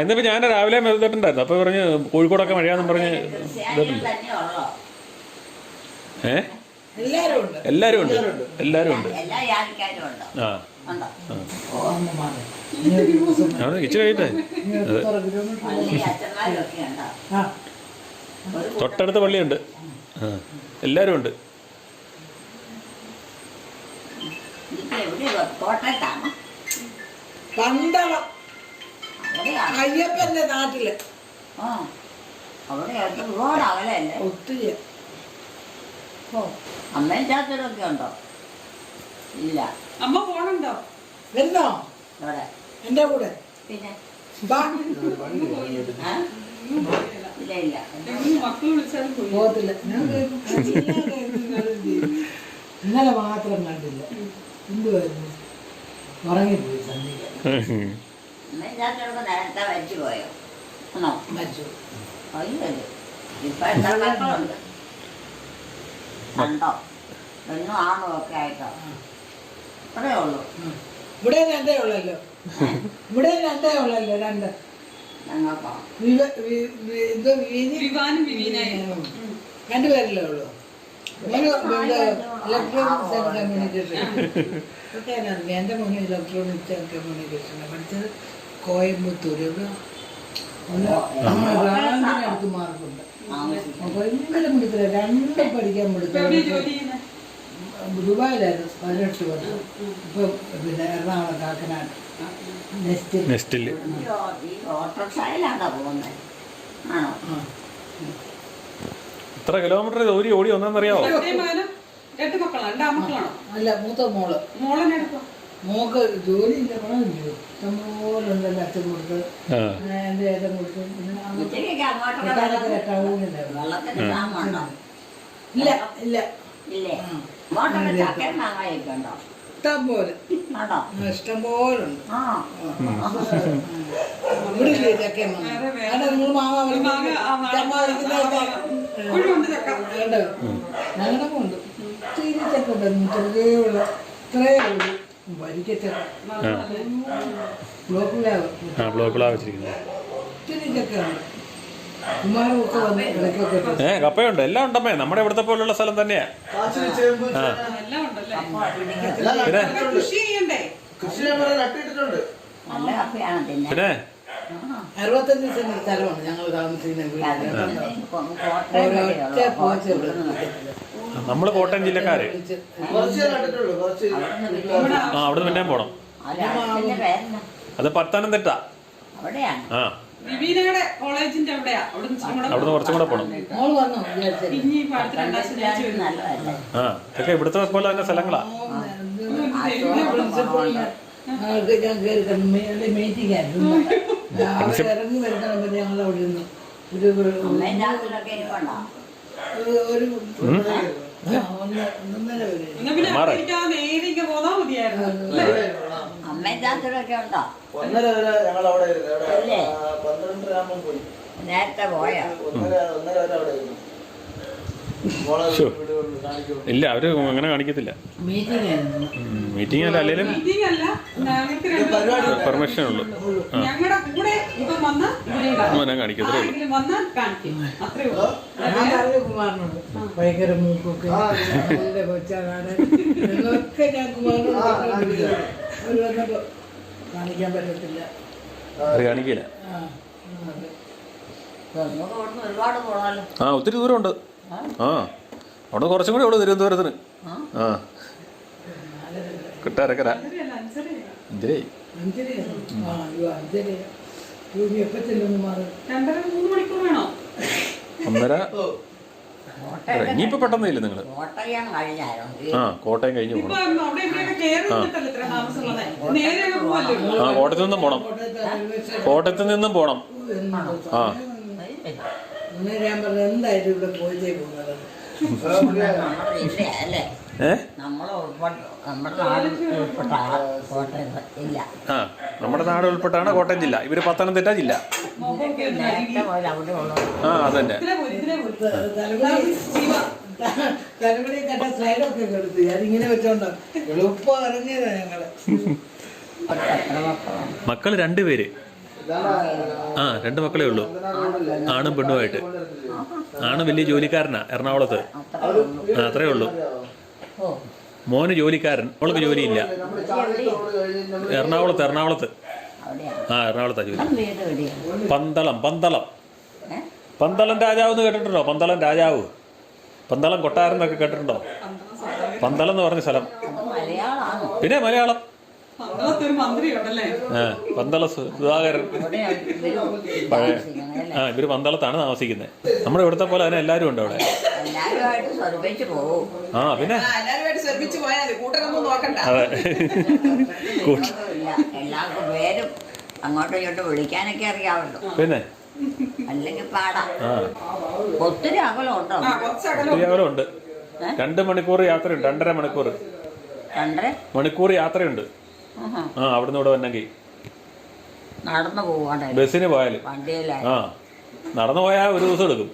ഇന്നിപ്പോൾ ഞാൻ രാവിലെ മെതിട്ടുണ്ടായിരുന്നു. അപ്പോൾ പറഞ്ഞ് കോഴിക്കോടൊക്കെ മഴയാണെന്ന് പറഞ്ഞ് ഇതിട്ടുണ്ട്. തന്നെയുള്ളോ? എല്ലാരും ഉണ്ട് എല്ലാവരും ഉണ്ട്. എല്ലാ ജാതിക്കാരും ഉണ്ടോ? ഉണ്ടോ? അമ്മമാരെ അവിടെ ഇച്ചിരി കഴിയട്ടെ. അല്ലെങ്കിൽ അച്ഛന്മാരൊക്കെ ഉണ്ടോ? ആ തൊട്ടടുത്ത പള്ളിയുണ്ട്. എല്ലാവരും ഉണ്ട്. ഇതിപ്പോ എവിടെയാ? കോട്ടയത്താണോ? പന്തളം അവിടെയാണോ? അയ്യപ്പന്റെ നാട്ടില് അവിടെ ഒരുപാട് അകലല്ലേ? ഒത്തിരി അമ്മയും ചാച്ചനൊക്കെ ഉണ്ടോ? ഇല്ല. അമ്മ പോണുണ്ടോ? വരുന്നോ ഇവിടെ എന്റെ കൂടെ പിന്നെ ബാ ആ? ഇല്ല ഇല്ല. എങ്ങും മക്കൾ വിളിച്ചാലും പോയി. പോകത്തില്ല ഇന്നലെ മാത്രം കണ്ടില്ല. എന്തുവായിരുന്നു ഉറങ്ങിപ്പോയി സന്ധ്യ അമ്മയും ചാച്ചനൊക്കെ നേരത്തെ മരിച്ചു പോയോ? ആണോ? മരിച്ചു അയ്യോ, ഇപ്പൊ എത്ര മക്കളുണ്ട്? കണ്ടോ? പെണ്ണും ആണും ഒക്കെ ആയിട്ടോ? അത്രേ ഉള്ളൂ. ഇവിടെ രണ്ടേ ഉള്ളല്ലോ. ഇവിടെ രണ്ടേ ഉള്ളല്ലോ. രണ്ട് ഞങ്ങൾക്കോ? എന്തോ വിവാനും വിവീനായി. രണ്ടുപേരല്ലേ ഉള്ളൂ. ഇലക്ട്രോണിക്സ് ആൻഡ് കമ്മ്യൂണിക്കേഷൻ ഒക്കെ അറിയാം. എൻ്റെ മോന് ഇലക്ട്രോണിക്സ് ആൻഡ് കമ്മ്യൂണിക്കേഷൻ പഠിച്ചത് കോയമ്പത്തൂർ. റാങ്കിനടുത്ത് മാർക്കുണ്ട്. ഭയങ്കര മിടുക്കില്ല. രണ്ടും പഠിക്കാൻ ഇപ്പൊ എവിടെയാ ജോലി പഠിച്ചത്. ചെയ്യുന്നത്? ദുബായിലായിരുന്നു 18 വർഷം. ഇപ്പം പിന്നെ എറണാകുളം കാക്കനാട് നെസ്റ്റിൽ. ഈ ഓട്ടോറിക്ഷയിലാണോ പോകുന്നത്? ആണോ? എത്ര കിലോമീറ്റർ ഓടി വന്നറിയാവോ? ഒറ്റയും മകനും 8 മക്കളാണ്. 2 ആൺമക്കളാണോ? അല്ല മൂത്ത മോള് മോളെന്നെ എടുത്തോ? മോക്ക് ജോലിയില്ല പണമില്ലയോ ഇഷ്ടംപോലെ ഉണ്ടല്ലോ അച്ഛൻ കൊടുത്ത് എൻ്റെ ഏട്ടൻ കൊടുത്ത് പിന്നെ ഉച്ചയ്ക്കൊക്കെ അങ്ങോട്ടൊക്കെ കെട്ടാനൊക്കെ കെട്ടാവുന്നുണ്ടായിരുന്നു വെള്ളത്തിന് ക്ഷാമമുണ്ടോ? ഇല്ല ഇല്ല ഇല്ലേ? അങ്ങോട്ടൊക്കെ ചക്കയും മാങ്ങയൊക്കെ ഉണ്ടോ? ഇഷ്ടം പോലെ ഉണ്ടോ? ഇഷ്ടം പോലെ ഉണ്ട് ആ ഇവിടെ ഇല്ലേ ചക്കയും മാങ്ങ അവിടെ നിങ്ങൾ മാങ്ങ ചക്ക ഇപ്പോഴുണ്ട് ചക്ക. ഞങ്ങളുടെ ഉണ്ട് ഒത്തിരി ചക്ക ഉണ്ടായിരുന്നു ചെറിയ ഉള്ള ഇത്രയേ ഉള്ളൂ വരിക്കച്ചക്ക ബ്ലോക്കിലാവ് ബ്ലോക്കുകളാ വെച്ചിരിക്കുന്നത്. ഒത്തിരി ചക്കയുണ്ട് കുമാരമൊക്കെ വന്ന് ഇടയ്ക്കൊക്കെ കപ്പയുണ്ട്, എല്ലാം ഉണ്ടമ്മേ. നമ്മുടെ ഇവിടുത്തെ പോലുള്ള സ്ഥലം തന്നെയാ. കാച്ചിൽ, ചേമ്പ്, എല്ലാം ഉണ്ടല്ലേ? എല്ലാം പിന്നെ കൃഷി ചെയ്യണ്ടേ? കൃഷി നമ്മൾ നട്ടിട്ടിട്ടുണ്ട്. നല്ല കപ്പയാണ് തിന്നെ. പിന്നെ 65 സെന്റ് സ്ഥലമാണ് ഞങ്ങൾ താമസിക്കുന്ന വീട് ഒരൊറ്റ പോച്ച ഇവിടെ നമ്മള് കോട്ടയം ജില്ലക്കാര്. കുറച്ച് നട്ടിട്ടുള്ളൂ, കുറച്ച് അവിടുന്ന് പിന്നെ പോണം. പേരെന്നാ? അത് പത്തനംതിട്ട. അവിടെയാണ്. വിവീനയുടെ കോളേജിന്റെ അവിടെയാ. അവിടുന്ന് കുറച്ചും കൂടെ പോണം. മോള് വന്നോ വിചാരിച്ചത് ഇനി ഇപ്പൊ അടുത്ത 2 ശനിയാഴ്ച വരും. നല്ലതല്ലേ? ഇതൊക്കെ ഇവിടുത്തെ പോലെ തന്നെ സ്ഥലങ്ങളാ. പ്രിൻസിപ്പളിന് ഞാൻ കയറി മീറ്റിംഗ് ആയിരുന്നു അവർ ഇറങ്ങി വരുന്ന ഞങ്ങൾ അവിടെ നിന്ന് അമ്മേൻ്റെ ആട്ടിലൊക്കെ ഇരിപ്പുണ്ടോ? ഒരു ഒന്നര വരെ എന്നാ പിന്നെ അമേരിക്ക നേരെ ഇങ്ങ് പോന്നാ മതിയായിരുന്നു അല്ലേ? അമ്മേൻ്റെ ആട്ടിലൊക്കെ ഉണ്ടോ? 1:30 വരെ ഞങ്ങൾ അവിടെ ഇരുന്നു. ഇല്ലേ? 12:30 ആകുമ്പോൾ പോയി. നേരത്തെ പോയോ? 1:30 വരെ അവിടെ ഇരുന്നു. മോളെ വീട് കാണിക്കും. ഇല്ല, അവര് അങ്ങനെ കാണിക്കത്തില്ല. മീറ്റിംഗ് ആയിരുന്നു മീറ്റിംഗ് അല്ല, അല്ലെങ്കിലും മീറ്റിംഗ് അല്ല, ഞങ്ങൾക്ക് രണ്ട് പെർമിഷൻ ഉള്ളു. ഞങ്ങളുടെ കൂടെ ഇപ്പൊ വന്ന് ഇവിടെയും കാണും. ഞാൻ കാണിക്കത്തേ ഉള്ളൂ. ആരെങ്കിലും വന്നാൽ കാണിക്കും, അത്രേ ഉള്ളൂ. ഞാൻ പറഞ്ഞു കുമാറിനോട് ഭയങ്കര മൂക്കൊക്കെ നല്ല കൊച്ചാകാരൻ എന്നൊക്കെ ഞാൻ കുമാറിനോട് പറഞ്ഞിട്ടുണ്ട്. അവര് വന്നപ്പോ കാണിക്കാൻ പറ്റത്തില്ല അത് കാണിക്കില്ല. അതെ. നമുക്ക് ഇവിടുന്ന് ഒരുപാട് പോകണമല്ലോ. ഒത്തിരി ദൂരമുണ്ട്. അവിടെ കുറച്ചും കൂടി ഉള്ളു തിരുവനന്തപുരത്തിന്. കിട്ടാരക്കര അഞ്ചരയല്ല, അഞ്ചരയാ. അഞ്ചരേ. അഞ്ചരയാണ്. അയ്യോ അഞ്ചരയാ. ഇനി എപ്പോ ചെല്ലുന്നു മാറി 2.5-3 മണിക്കൂർ വേണോ? 1:30. കോട്ടയം ഇനിയിപ്പോ പെട്ടെന്ന് ഇല്ല നിങ്ങള്. കോട്ടയം കഴിഞ്ഞായിരുന്നു. കോട്ടയം കഴിഞ്ഞു ഇപ്പൊ പോകണം. അവിടെ ഇവിടെയൊക്കെ കയറി നിന്നിട്ടല്ലേ ഇത്ര താമസമുള്ളത്? നേരെ അങ്ങ് പോവല്ലോ. കോട്ടയത്ത് നിന്നും പോണം. കോട്ടയത്ത് നിന്നും പോണം. ഇന്ന് ഞാൻ പറഞ്ഞു എന്തായാലും ഇവിടെ പോയിട്ടേ പോകുന്നത് നമ്മുടെ ജില്ലയല്ലേ? നമ്മളെ നമ്മുടെ നാട് ഉൾപ്പെട്ട കോട്ടയം ഇല്ല. നമ്മുടെ നാട് ഉൾപ്പെട്ടാണ് കോട്ടയം ജില്ല. ഇവര് പത്തനംതിട്ട ജില്ല. നേരത്തെ പോലെ അവിടെ ഉള്ളത്. അതന്നെ. തലമുടി കണ്ട സ്ലൈഡൊക്കെ എടുത്ത് അതിങ്ങനെ വെച്ചോണ്ടോ എളുപ്പം ഇറങ്ങിയതാ ഞങ്ങള്. മക്കള് 2 പേര്. 2 മക്കളേ ഉള്ളൂ, ആണും പെണ്ണുമായിട്ട്. ആണ് വലിയ ജോലിക്കാരനാ എറണാകുളത്ത്. അത്രേ ഉള്ളൂ. മോന് ജോലിക്കാരൻ, മോൾക്ക് ജോലിയില്ല. എറണാകുളത്ത്. എറണാകുളത്താ ജോലി. പന്തളം രാജാവ് എന്ന് കേട്ടിട്ടുണ്ടോ? പന്തളം രാജാവ്, പന്തളം കൊട്ടാരം എന്നൊക്കെ കേട്ടിട്ടുണ്ടോ? പന്തളം എന്ന് പറഞ്ഞ സ്ഥലം. പിന്നെ മലയാളം. ഒരു മന്ത്രി ഉണ്ടല്ലേ? പന്തള സുധാകരൻ. പഴയ ഇവര് പന്തളത്താണ് താമസിക്കുന്നത്. നമ്മുടെ ഇവിടുത്തെ പോലെ തന്നെ എല്ലാരും ഉണ്ട് അവിടെ. പിന്നെ എല്ലാവരുമായിട്ട് ശ്രമിച്ചു പോയാൽ കൂട്ടരൊന്നും നോക്കണ്ട. അതെ. എല്ലാവർക്കും പേരും അങ്ങോട്ടും ഇങ്ങോട്ടും വിളിക്കാനൊക്കെ അറിയാമല്ലോ. പിന്നെ അല്ലെങ്കിൽ പാടാം. ഒത്തിരി അകലമുണ്ടോ? ഒത്തിരി അകലമുണ്ട്. 2 മണിക്കൂർ യാത്രയുണ്ട്. 2.5 മണിക്കൂർ. 2.5 മണിക്കൂർ യാത്രയുണ്ട്. അവിടുന്ന് ഇവിടെ വന്നെങ്കിൽ നടന്നു പോവാണ്ട് ബസ്സിന് പോയാലും. വണ്ടിയിലായി നടന്നു പോയാൽ ഒരു ദിവസം എടുക്കും.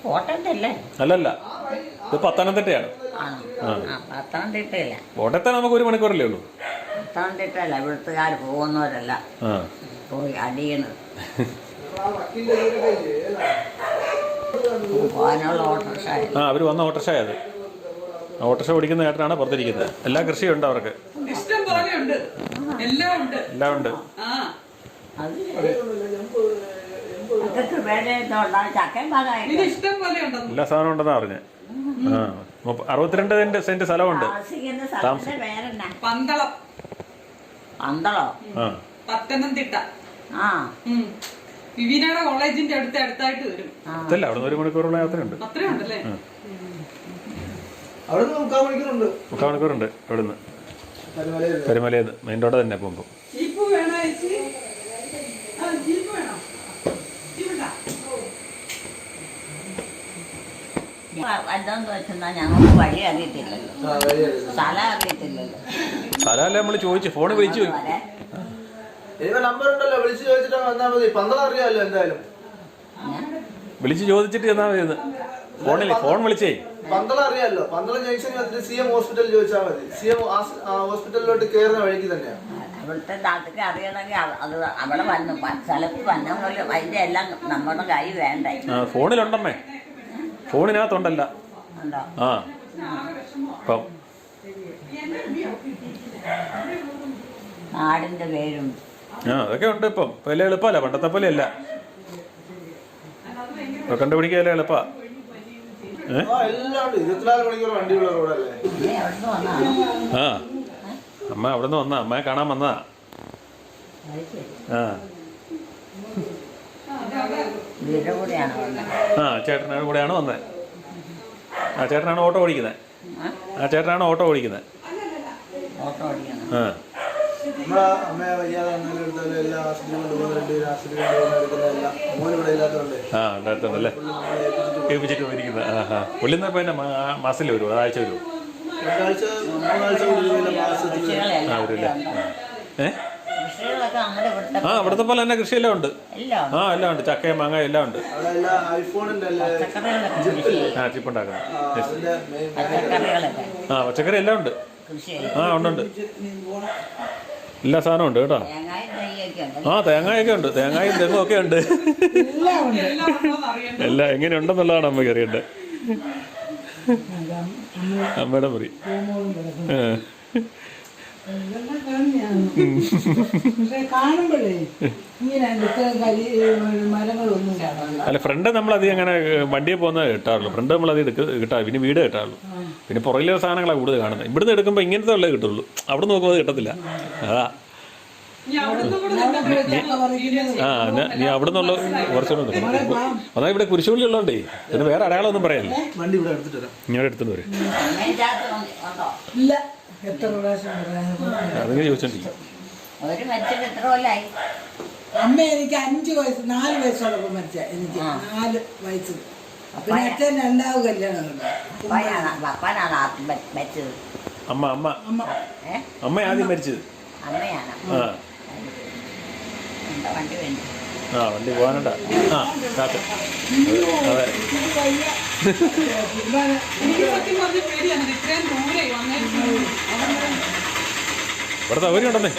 കോട്ടയത്തെ അല്ലേ? അല്ലല്ല, ഇത് പത്തനംതിട്ടയാണ്. പത്തനംതിട്ടയില്ല. കോട്ടയത്തെ നമുക്ക് 1 മണിക്കൂറല്ലേ ഉള്ളൂ. പത്തനംതിട്ടല്ല ഇവിടുത്തുകാർ പോകുന്നവരല്ല പോയി അടിയണത്. പോകാനുള്ള ഓട്ടോറിക്ഷ. അവര് വന്ന ഓട്ടോറിക്ഷ. അത് ഓട്ടോറിക്ഷ ഓടിക്കുന്ന ഏട്ടനാണ് പുറത്തിരിക്കുന്നത്. എല്ലാ കൃഷിയും ഉണ്ട് അവർക്ക്. ഇഷ്ടം പോലെ ഉണ്ട്, എല്ലാം ഉണ്ട്. ഇഷ്ടം പോലെ ഉണ്ട്, എല്ലാ സാധനവും ഉണ്ടെന്നാ പറഞ്ഞേ. 62 സെന്റ് സ്ഥലമുണ്ട്. പന്തളം. പത്തനംതിട്ട. വിവീനയുടെ കോളേജിന്റെ അടുത്തായിട്ട് വരും. ഇതല്ല, അവിടെ 1 മണിക്കൂറുള്ള യാത്രയുണ്ട്. അത്രയും ഉണ്ടല്ലേ? അവിടെ 3/4 മണിക്കൂറുണ്ട്. 3/4 മണിക്കൂറുണ്ട് ഇവിടുന്ന്. പരിമലയിൽ പെരുമലയിൽ മെയിൻ റോഡ് തന്നെ പോകുമ്പോൾ. ജീപ്പ് വേണോ ചേച്ചി? ആ, ജീപ്പ് വേണോ? ജീപ്പുണ്ടാ? എന്താന്ന് വെച്ചാൽ ഞങ്ങൾക്ക് വഴി അറിയത്തില്ലല്ലോ, ആ വഴിയല്ലേ സ്ഥലം അറിയത്തില്ലല്ലോ. സ്ഥലമല്ല നമ്മൾ ചോദിച്ചു, ഫോൺ വിളിച്ചു ചോദിക്കും. വരെ ഇനിയിപ്പോ നമ്പർ ഉണ്ടല്ലോ, വിളിച്ച് ചോദിച്ചിട്ട് വന്നാൽ മതി. 12 അറിയാമല്ലോ എന്തായാലും. വിളിച്ച് ചോദിച്ചിട്ട് ചെന്നാൽ മതി. ഫോൺ വിളിച്ചേ 12 അറിയാമല്ലോ. 12 ജംഗ്ഷനിൽ വന്നിട്ട് CM ഹോസ്പിറ്റലിൽ ചോദിച്ചാൽ മതി. CM ഹോസ്പിറ്റലിലോട്ട് കയറുന്ന വഴിക്ക് തന്നെയാണ്. അവിടുത്തെ നാട്ടിൽ അറിയണമെങ്കിൽ അത് അവിടെ വന്നു സ്ഥലത്ത് വന്നെങ്കിലും അതിൻ്റെ എല്ലാം നമ്മുടെ കൈ വേണ്ടേ. ഫോണിലുണ്ടമ്മേ, ഫോണിനകത്തുണ്ടല്ല. ഉണ്ടോ? ആ ഇപ്പം നാടിൻ്റെ പേരും അതൊക്കെ ഉണ്ട്. ഇപ്പം വലിയ എളുപ്പമല്ല, പണ്ടത്തെ പോലെയല്ല. ഇപ്പൊ കണ്ടുപിടിക്കുക എളുപ്പാ. എല്ലാം ഉണ്ട്. 24 മണിക്കൂർ വണ്ടിയുള്ള റോഡല്ലേ. നീ എവിടുന്ന് വന്നതാണ്? ആ അമ്മ അവിടെ നിന്ന് വന്നാ, അമ്മയെ കാണാൻ വന്നതാ. ആ വീട് കൂടെയാണ് വന്നത്. ആ ചേട്ടനാണ് കൂടെയാണ് വന്നത്. ആ ചേട്ടനാണ് ഓട്ടോ ഓടിക്കുന്നത്. ഓട്ടോ ഓടിക്കണം. ആ നമ്മളെ അമ്മയെ വയ്യാതെ എടുത്താലും എല്ലാ ആശുപത്രി കൊണ്ടുപോകുന്നുണ്ട്. ആശുപത്രി കൊണ്ടുപോകുന്ന എല്ലാം മോൻ ഇവിടെ ഇല്ലാത്തതുകൊണ്ട് ആ ഉണ്ടായിരുന്നല്ലേ ഏൽപ്പിച്ചിട്ട് പോയിരിക്കുന്നത്. ആ പുള്ളിന്ന് ഇപ്പം പിന്നെ മാസത്തിൽ വരും, ഒരാഴ്ച വരും. 2-3 കൂടി മാസത്തിൽ. കൃഷികളെല്ലാം ആ വരില്ലേ. കൃഷികളൊക്കെ നമ്മുടെ ഇവിടുത്തെ ആ അവിടുത്തെ പോലെ തന്നെ കൃഷിയെല്ലാം ഉണ്ട്. എല്ലാം ആ എല്ലാം ഉണ്ട്, ചക്കയും മാങ്ങ എല്ലാം ഉണ്ട്. അവിടെ എല്ലാം ഐഫോണിന്റെ അല്ലേ പച്ചക്കറികളൊക്കെ കൃഷി ചെയ്യും. ആ ചിപ്പുണ്ടാക്കുന്നത്. അതിന്റെ മെയിൻ പച്ചക്കറികളൊക്കെ ആ പച്ചക്കറി എല്ലാം ഉണ്ട്. കൃഷി ചെയ്യും. ആ ഉണ്ട് എല്ലാ സാധനവും ഉണ്ട് കേട്ടോ. തേങ്ങായും നെയ്യൊക്കെ ഉണ്ട്. ആ തേങ്ങയൊക്കെ ഉണ്ട്, തേങ്ങയും തെങ്ങും ഒക്കെ ഉണ്ട്. എല്ലാം ഉണ്ടോന്ന് അറിയണ്ട. എല്ലാം എങ്ങനെയുണ്ടെന്നുള്ളതാണ് അമ്മയ്ക്ക് അറിയേണ്ടത്. അമ്മയുടെ മുറി. പക്ഷെ കാണുമ്പോഴേ ഇങ്ങനെ മരങ്ങളൊന്നും കാണാൻ. അല്ല ഫ്രണ്ട് നമ്മളധികം അങ്ങനെ വണ്ടിയെ പോകുന്നത് കിട്ടാറുള്ളൂ. ഫ്രണ്ട് നമ്മളധികം കിട്ടാറ്, പിന്നെ വീട് കിട്ടാറുള്ളൂ. പിന്നെ പുറകിലെ സാധനങ്ങളാണ് കൂടുതൽ കാണുന്നത്. ഇവിടുന്ന് എടുക്കുമ്പോൾ ഇങ്ങനത്തെ ഉള്ളത് കിട്ടുള്ളൂ, അവിടെ നോക്കുമ്പോൾ അത് കിട്ടത്തില്ല. അതാ ഇനി അവിടുന്ന് കൂടെ തന്നെ ആ നീ അവിടെ നിന്നുള്ള കുറച്ചുകൂടെ അതാ ഇവിടെ കുരിശുപള്ളി ഉള്ളതുകൊണ്ടേ പിന്നെ വേറെ അടയാളമൊന്നും പറയല്ലേ. വണ്ടി ഇവിടെ എടുത്തിട്ട് വരാം. ഇങ്ങോട്ട് എടുത്തിട്ട് വരും. അമ്മേൻ്റെ ഉണ്ടോ? ഇല്ല, എത്ര പ്രാവശ്യം പറയാൻ. അതിങ്ങനെ ചോദിച്ചോണ്ടിരിക്കും. ഒരു മരിച്ചിട്ട് എത്ര കൊല്ലായി? അമ്മ എനിക്ക് 5 വയസ്സ് 4 വയസ്സോടൊപ്പം മരിച്ച. എനിക്ക് 4 വയസ്സ്. പിന്നെ അച്ഛൻ 2ാമത് കല്യാണം കഴിഞ്ഞു. അപ്പനാണ് ആദ്യം മരിച്ചത്. അമ്മ അമ്മ അമ്മ ആദ്യം മരിച്ചത്. അമ്മയാണ്. ആ എന്താ വണ്ടി വേണ്ടി? ആ വണ്ടി പോകാനുണ്ടാ. ആ കാത്ത് അതെ. എനിക്ക് സത്യം പറഞ്ഞ പേടിയാണ് ഇത്രയും ദൂരെ വന്നേക്കുന്നത്. ഇവിടെ സൗകര്യം ഉണ്ടെന്നേ.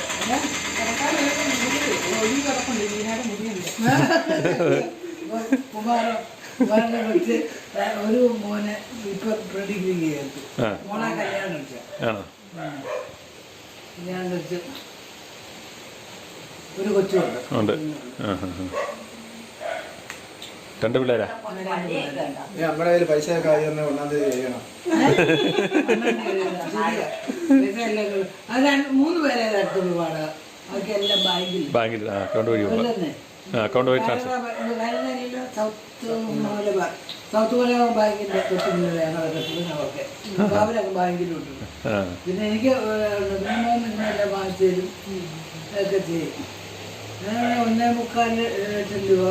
ഒഴുകി കിടപ്പുണ്ട്, വീണാട് മുടിയുണ്ട്. കുമാരനെ വെച്ച് ഒരു മോനെ ഇപ്പൊ പ്രെഡിഗ്രി ചെയ്തു. മോളെ കല്യാണം കഴിച്ചു. ആണോ? കല്യാണം കഴിച്ച് ഒരു കൊച്ചുണ്ട്. ഉണ്ട്. ആ 2 പിള്ളേരാ. വണ്ടിയൊക്കെ ഉണ്ടോ? നമ്മുടെ കയ്യിൽ പൈസയൊക്കെ ആയി തന്നെ 1-ാം തീയതി ചെയ്യണം. അത് 3 പേരെ അടുത്തുള്ളൂ വാടക. അവർക്കെല്ലാം ബാങ്കിൽ അക്കൗണ്ട് വഴി പോകാം. അക്കൗണ്ട് വഴി ട്രാൻസ്ഫർ. സൗത്ത് മലബാർ ബാങ്കിന്റെ തൊട്ടുമുന്നിലാണ് അവർക്ക്. അവരൊക്കെ ബാങ്കിലുണ്ട്. പിന്നെ എനിക്ക് നിങ്ങളെല്ലാം വാങ്ങിച്ചു തരും ഒക്കെ ചെയ്യും. 1.25 ലക്ഷം രൂപ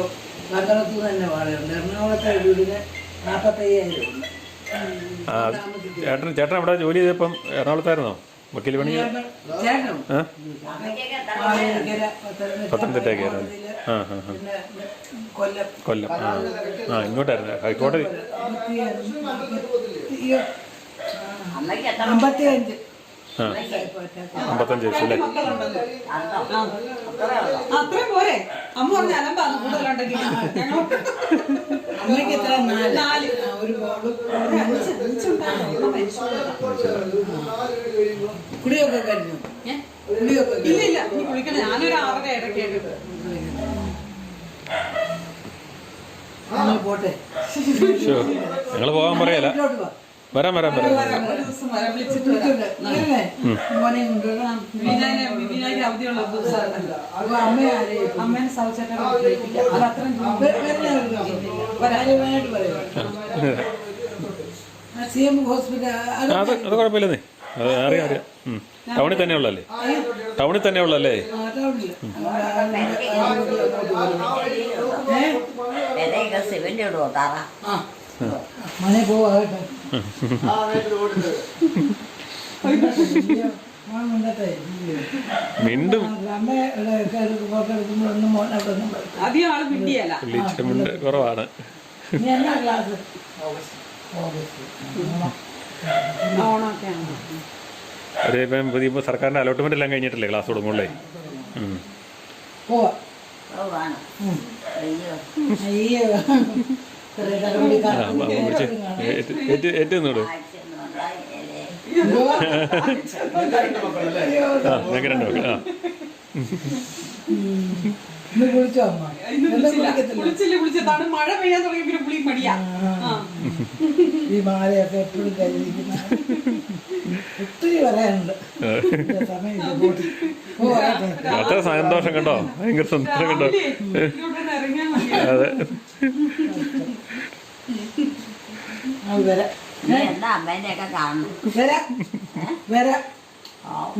പന്തളത്ത് തന്നെ വാടകയുണ്ട്. എറണാകുളത്തെ വീടിന് 45,000 ഉണ്ട്. ചേട്ടൻ അവിടെ ജോലി ചെയ്തപ്പം എറണാകുളത്തായിരുന്നോ വക്കീൽ പണി? ചേട്ടനും പത്തനംതിട്ടയ്ക്കായിരുന്നു. ആ പിന്നെ കൊല്ലം. കൊല്ലം. ആ ഇങ്ങോട്ടായിരുന്നു ഹൈക്കോടതി. അമ്മയ്ക്ക് എത്ര 55. 55 വയസ്സല്ലേ? അത്രയും പോരെ? അമ്മ പറഞ്ഞ അലമ്പാണ് കൂടുതലുണ്ടെങ്കിൽ. അമ്മയ്ക്ക് എത്ര? 4. 4. ഒരു മോളും കുളിയൊക്കെ കഴിഞ്ഞു. കുളിയൊക്കെ ഇല്ല ഇല്ല, നീ കുളിക്കണം. ഞാനൊരു 6:30 ഇടയ്ക്ക് പോട്ടെ. ഞങ്ങൾ പോകാൻ പറയല. വരാം. ഒരു ദിവസം വരാൻ വിളിച്ചിട്ട് മോനെ കൊണ്ടുവരാം. വിനായക അവധിയുള്ള ദിവസമാണല്ലോ. അമ്മയാരെയും അമ്മേനെ സൗചേട്ടൻ അത് അത്രയും CM ഹോസ്പിറ്റൽ അത് കുഴപ്പമില്ലെന്നേ. അത് അറിയാം അറിയാം. ടൗണിൽ തന്നെ ഉള്ളല്ലേ? ടൗണിൽ തന്നെ ഉള്ളല്ലേ? വിലയൊക്കെ സിമെന്റ് ഇടുവോ തറ? മനെ പോവാ കേട്ടോ. ആ വീട്ടിൽ ഓടുന്നത് മിണ്ടും ഫോട്ടോ എടുക്കുമ്പോഴൊന്നും മോൻ അവിടെ ഒന്നും പറയും. അധികം ആള് മിണ്ടിയല്ല. പുള്ളിച്ചിട്ട് മിണ്ട് കുറവാണ്. നീ എന്നാ ക്ലാസ്? ഓണമൊക്കെയാണ്. ഒരു ഇപ്പം പുതിയ സർക്കാരിൻ്റെ അലോട്ട്മെന്റ് എല്ലാം കഴിഞ്ഞിട്ടല്ലേ ക്ലാസ് തുടങ്ങുള്ളേ? പോവാ. ആണ്. അയ്യോ. അയ്യോ ഏറ്റവും നോട് ആഴ്ചയൊന്നും ഉണ്ടായില്ലേ? ഞങ്ങൾക്ക് 2 മക്കൾ. ഇന്ന് കുളിച്ചോ അമ്മ? ഇന്ന് കുളിച്ചില്ല. മഴ പെയ്യാൻ തുടങ്ങി പിന്നെ പുളി മടിയാ. ഈ മാലയൊക്കെ എപ്പോഴും കരുതിക്കുന്ന ഒത്തിരി പറയാനുണ്ട്. അത്ര സന്തോഷം കണ്ടോ? ഭയങ്കര സന്തോഷം കണ്ടോ? ഇറങ്ങിയാൽ മതി. അതെ. നീ എന്താ അമ്മേനെയൊക്കെ കാണണം? വരാം.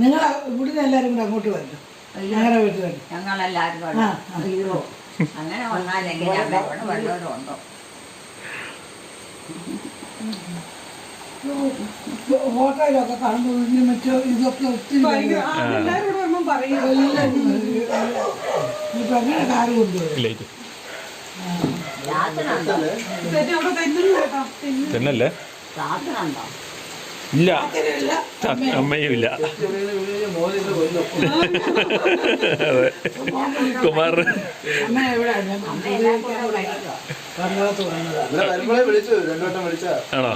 നിങ്ങൾ ഇവിടുന്ന് എല്ലാരും കൂടെ അങ്ങോട്ട് വരല്ലോ. ഞങ്ങളുടെ വീട്ടിൽ വരും. ഞങ്ങളെല്ലാവരും കൂടെ. അയ്യോ അങ്ങനെ വന്നാലെങ്കിൽ അമ്മ ഇവിടെ വല്ലവരുണ്ടോ? ഫോട്ടോയിലൊക്കെ കാണുമ്പോൾ ഇതിന് മറ്റോ ഇതൊക്കെ ഒത്തിരി ഭയങ്കര എല്ലാവരും കൂടെ വരുമ്പം പറയും. ഇപ്പൊ അങ്ങനെ കാര്യം കൊണ്ടുപോയി. ലൈറ്റ് രാത്രിയുണ്ടോ? തെറ്റി അവിടെ തെന്നുന്നു കേട്ടോ. തന്നല്ലേ? രാത്രിയുണ്ടോ? ഇല്ല, അമ്മയും ഇല്ല. മോദിന്റെ കൊല്ലും അതെ, കുമാറിന് അമ്മ എവിടെയാണ്? കർണാടകത്ത് വന്നതാ. ഇവിടെ വരുമ്പോഴേ വിളിച്ചു 2 വട്ടം വിളിച്ചാ. ആണോ?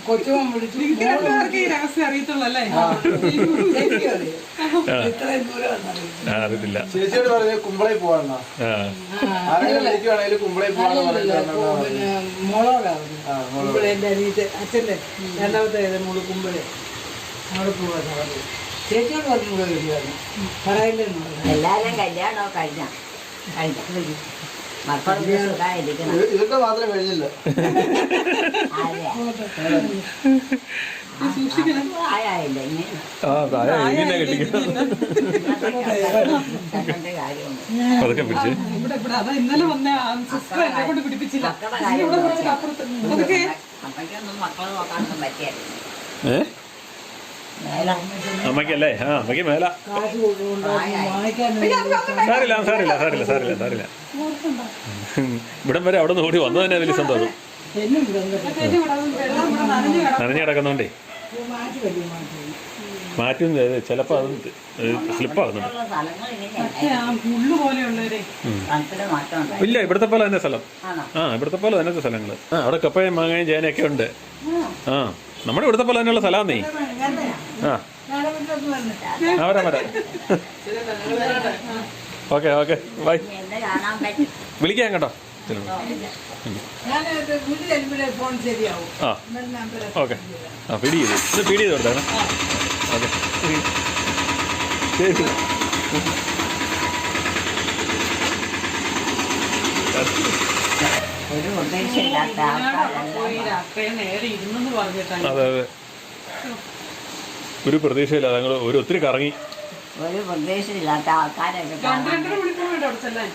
കൊച്ചുമോൻ വിളിച്ചു. നിങ്ങൾക്ക് രണ്ടുപേർക്ക് ഈ രഹസ്യം അറിയത്തുള്ളൂ അല്ലേ? ഇത്രയും ദൂരം വന്നറിയില്ല. അറിയത്തില്ല. ചേച്ചിയോട് പറഞ്ഞ കുമ്പളയിൽ പോവാന്നാ. ആരെങ്കിലും വിളിക്കുവാണെങ്കിൽ കുമ്പളയിൽ പോവാന്ന് പറഞ്ഞിട്ടുണ്ടോ? പിന്നെ മോളോടാ കുമ്പള. എൻ്റെ അച്ഛൻ്റെ 2ാമത്തെ മോള് കുമ്പളെ അവിടെ പോവാന്ന് പറഞ്ഞു. ചേച്ചിയോട് പറഞ്ഞു കൂടെ വരുവായിരുന്നു. പറയില്ലെന്ന് പറഞ്ഞു. എല്ലാവരും കല്യാണമോ കഴിഞ്ഞ മക്കളൊക്കെ സുഖമായിരിക്കണം. ഇതൊക്കെ മാത്രം കഴിഞ്ഞില്ല. ആയായില്ല ഇനി ഇങ്ങനെ കെട്ടിക്കണം. കാര്യമുണ്ട്. അതൊക്കെ പിടിച്ച് ഇവിടെ അതാ ഇന്നലെ വന്ന സിസ്റ്റർ എന്നെ കൊണ്ട് പിടിപ്പിച്ചില്ല. ഇവിടെ കുറച്ച് അപ്പുറത്ത് അതൊക്കെ അമ്മയ്ക്കൊന്നും മക്കളെ നോക്കാനൊന്നും പറ്റിയായിരുന്നു. അമ്മയ്ക്കല്ലേ? അമ്മയ്ക്ക് മേല. കാശ് വാങ്ങിക്കാൻ സാരില്ല സാരില്ല സാരില്ല സാരില്ല സാരില്ല. ഇവിടം വരെ അവിടെ നിന്ന് ഓടി വന്നത് തന്നെ വലിയ സന്തോഷം. എന്നും ചേച്ചി ഇവിടെ വെള്ളം ഇവിടെ നനഞ്ഞു കിടക്കും. നനഞ്ഞു കിടക്കുന്നോണ്ടേ മാറ്റി വലിയ മാറ്റി മാറ്റും. ചിലപ്പോൾ അത് സ്ലിപ്പാകുന്നുണ്ട്. ഉള്ള സ്ഥലങ്ങൾ ഇങ്ങനെയല്ല. പക്ഷേ ആ പുല്ല് പോലെയുള്ളവരെ തണുപ്പിന് മാറ്റം ഉണ്ടായി. ഇല്ല, ഇവിടുത്തെ പോലെ തന്നെ സ്ഥലം. ആണോ? ഇവിടുത്തെ പോലെ തന്നെ സ്ഥലങ്ങൾ. അവിടെ കപ്പയും മാങ്ങയും ചേനയൊക്കെ ഉണ്ട്. നമ്മുടെ ഇവിടുത്തെ പോലെ തന്നെയുള്ള സ്ഥലമാന്നേ. വരാം വരാം. Okay okay bye. ഇനി എന്നെ കാണാൻ പറ്റും. വിളിക്കാം കേട്ടോ. ഞാൻ വീട്ടിൽ ചെല്ലുമ്പോഴേ ഫോൺ ശരിയാവും. Number okay. ഫീഡ് ചെയ്തു. ഇത് ഫീഡ് ചെയ്ത് കൊടുത്താണ്. ഓക്കെ ശരി. ഒരു പ്രതീക്ഷയില്ലാത്ത ആൾക്കാരെല്ലാം നേരെ ഇരുന്നെന്ന് പറഞ്ഞിട്ടാണ്. അതെ അതെ, ഒരു പ്രതീക്ഷയില്ല. ഞങ്ങൾ ഒത്തിരി കറങ്ങി. ഒരു പ്രതീക്ഷയില്ലാത്ത ആൾക്കാരൊക്കെ കാണാൻ 2.5 മണിക്കൂർ വേണ്ട അവിടെ ചെല്ലാൻ.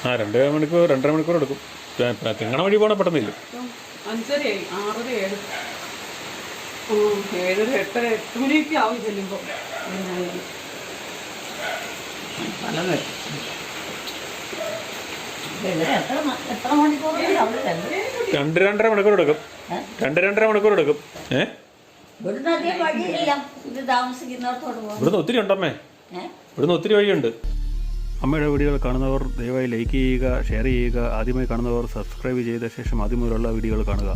2 മണിക്കൂർ 2.5 മണിക്കൂർ എടുക്കും. തിങ്ങണ വഴി പോകണ പെട്ടെന്നില്ല. 5:30 6 7 7 8 8 മണിയൊക്കെ ആവും ചെല്ലുമ്പോ. എത്ര മണിക്കൂർ അവിടെ ചെല്ലും? 2-2.5 മണിക്കൂർ എടുക്കും. 2-2.5 മണിക്കൂർ എടുക്കും. ഇവിടുന്ന് അധികം വഴിയില്ല. ഇത് താമസിക്കുന്നിടത്തോട് പോകും. ഇവിടുന്ന് ഒത്തിരി ഉണ്ടമ്മേ. ഇവിടുന്ന് ഒത്തിരി വഴിയുണ്ട്. അമ്മയുടെ വീഡിയോകൾ കാണുന്നവർ ദയവായി ലൈക്ക് ചെയ്യുക, ഷെയർ ചെയ്യുക. ആദ്യമായി കാണുന്നവർ സബ്സ്ക്രൈബ് ചെയ്ത ശേഷം ആദ്യം മുതലുള്ള വീഡിയോകൾ കാണുക.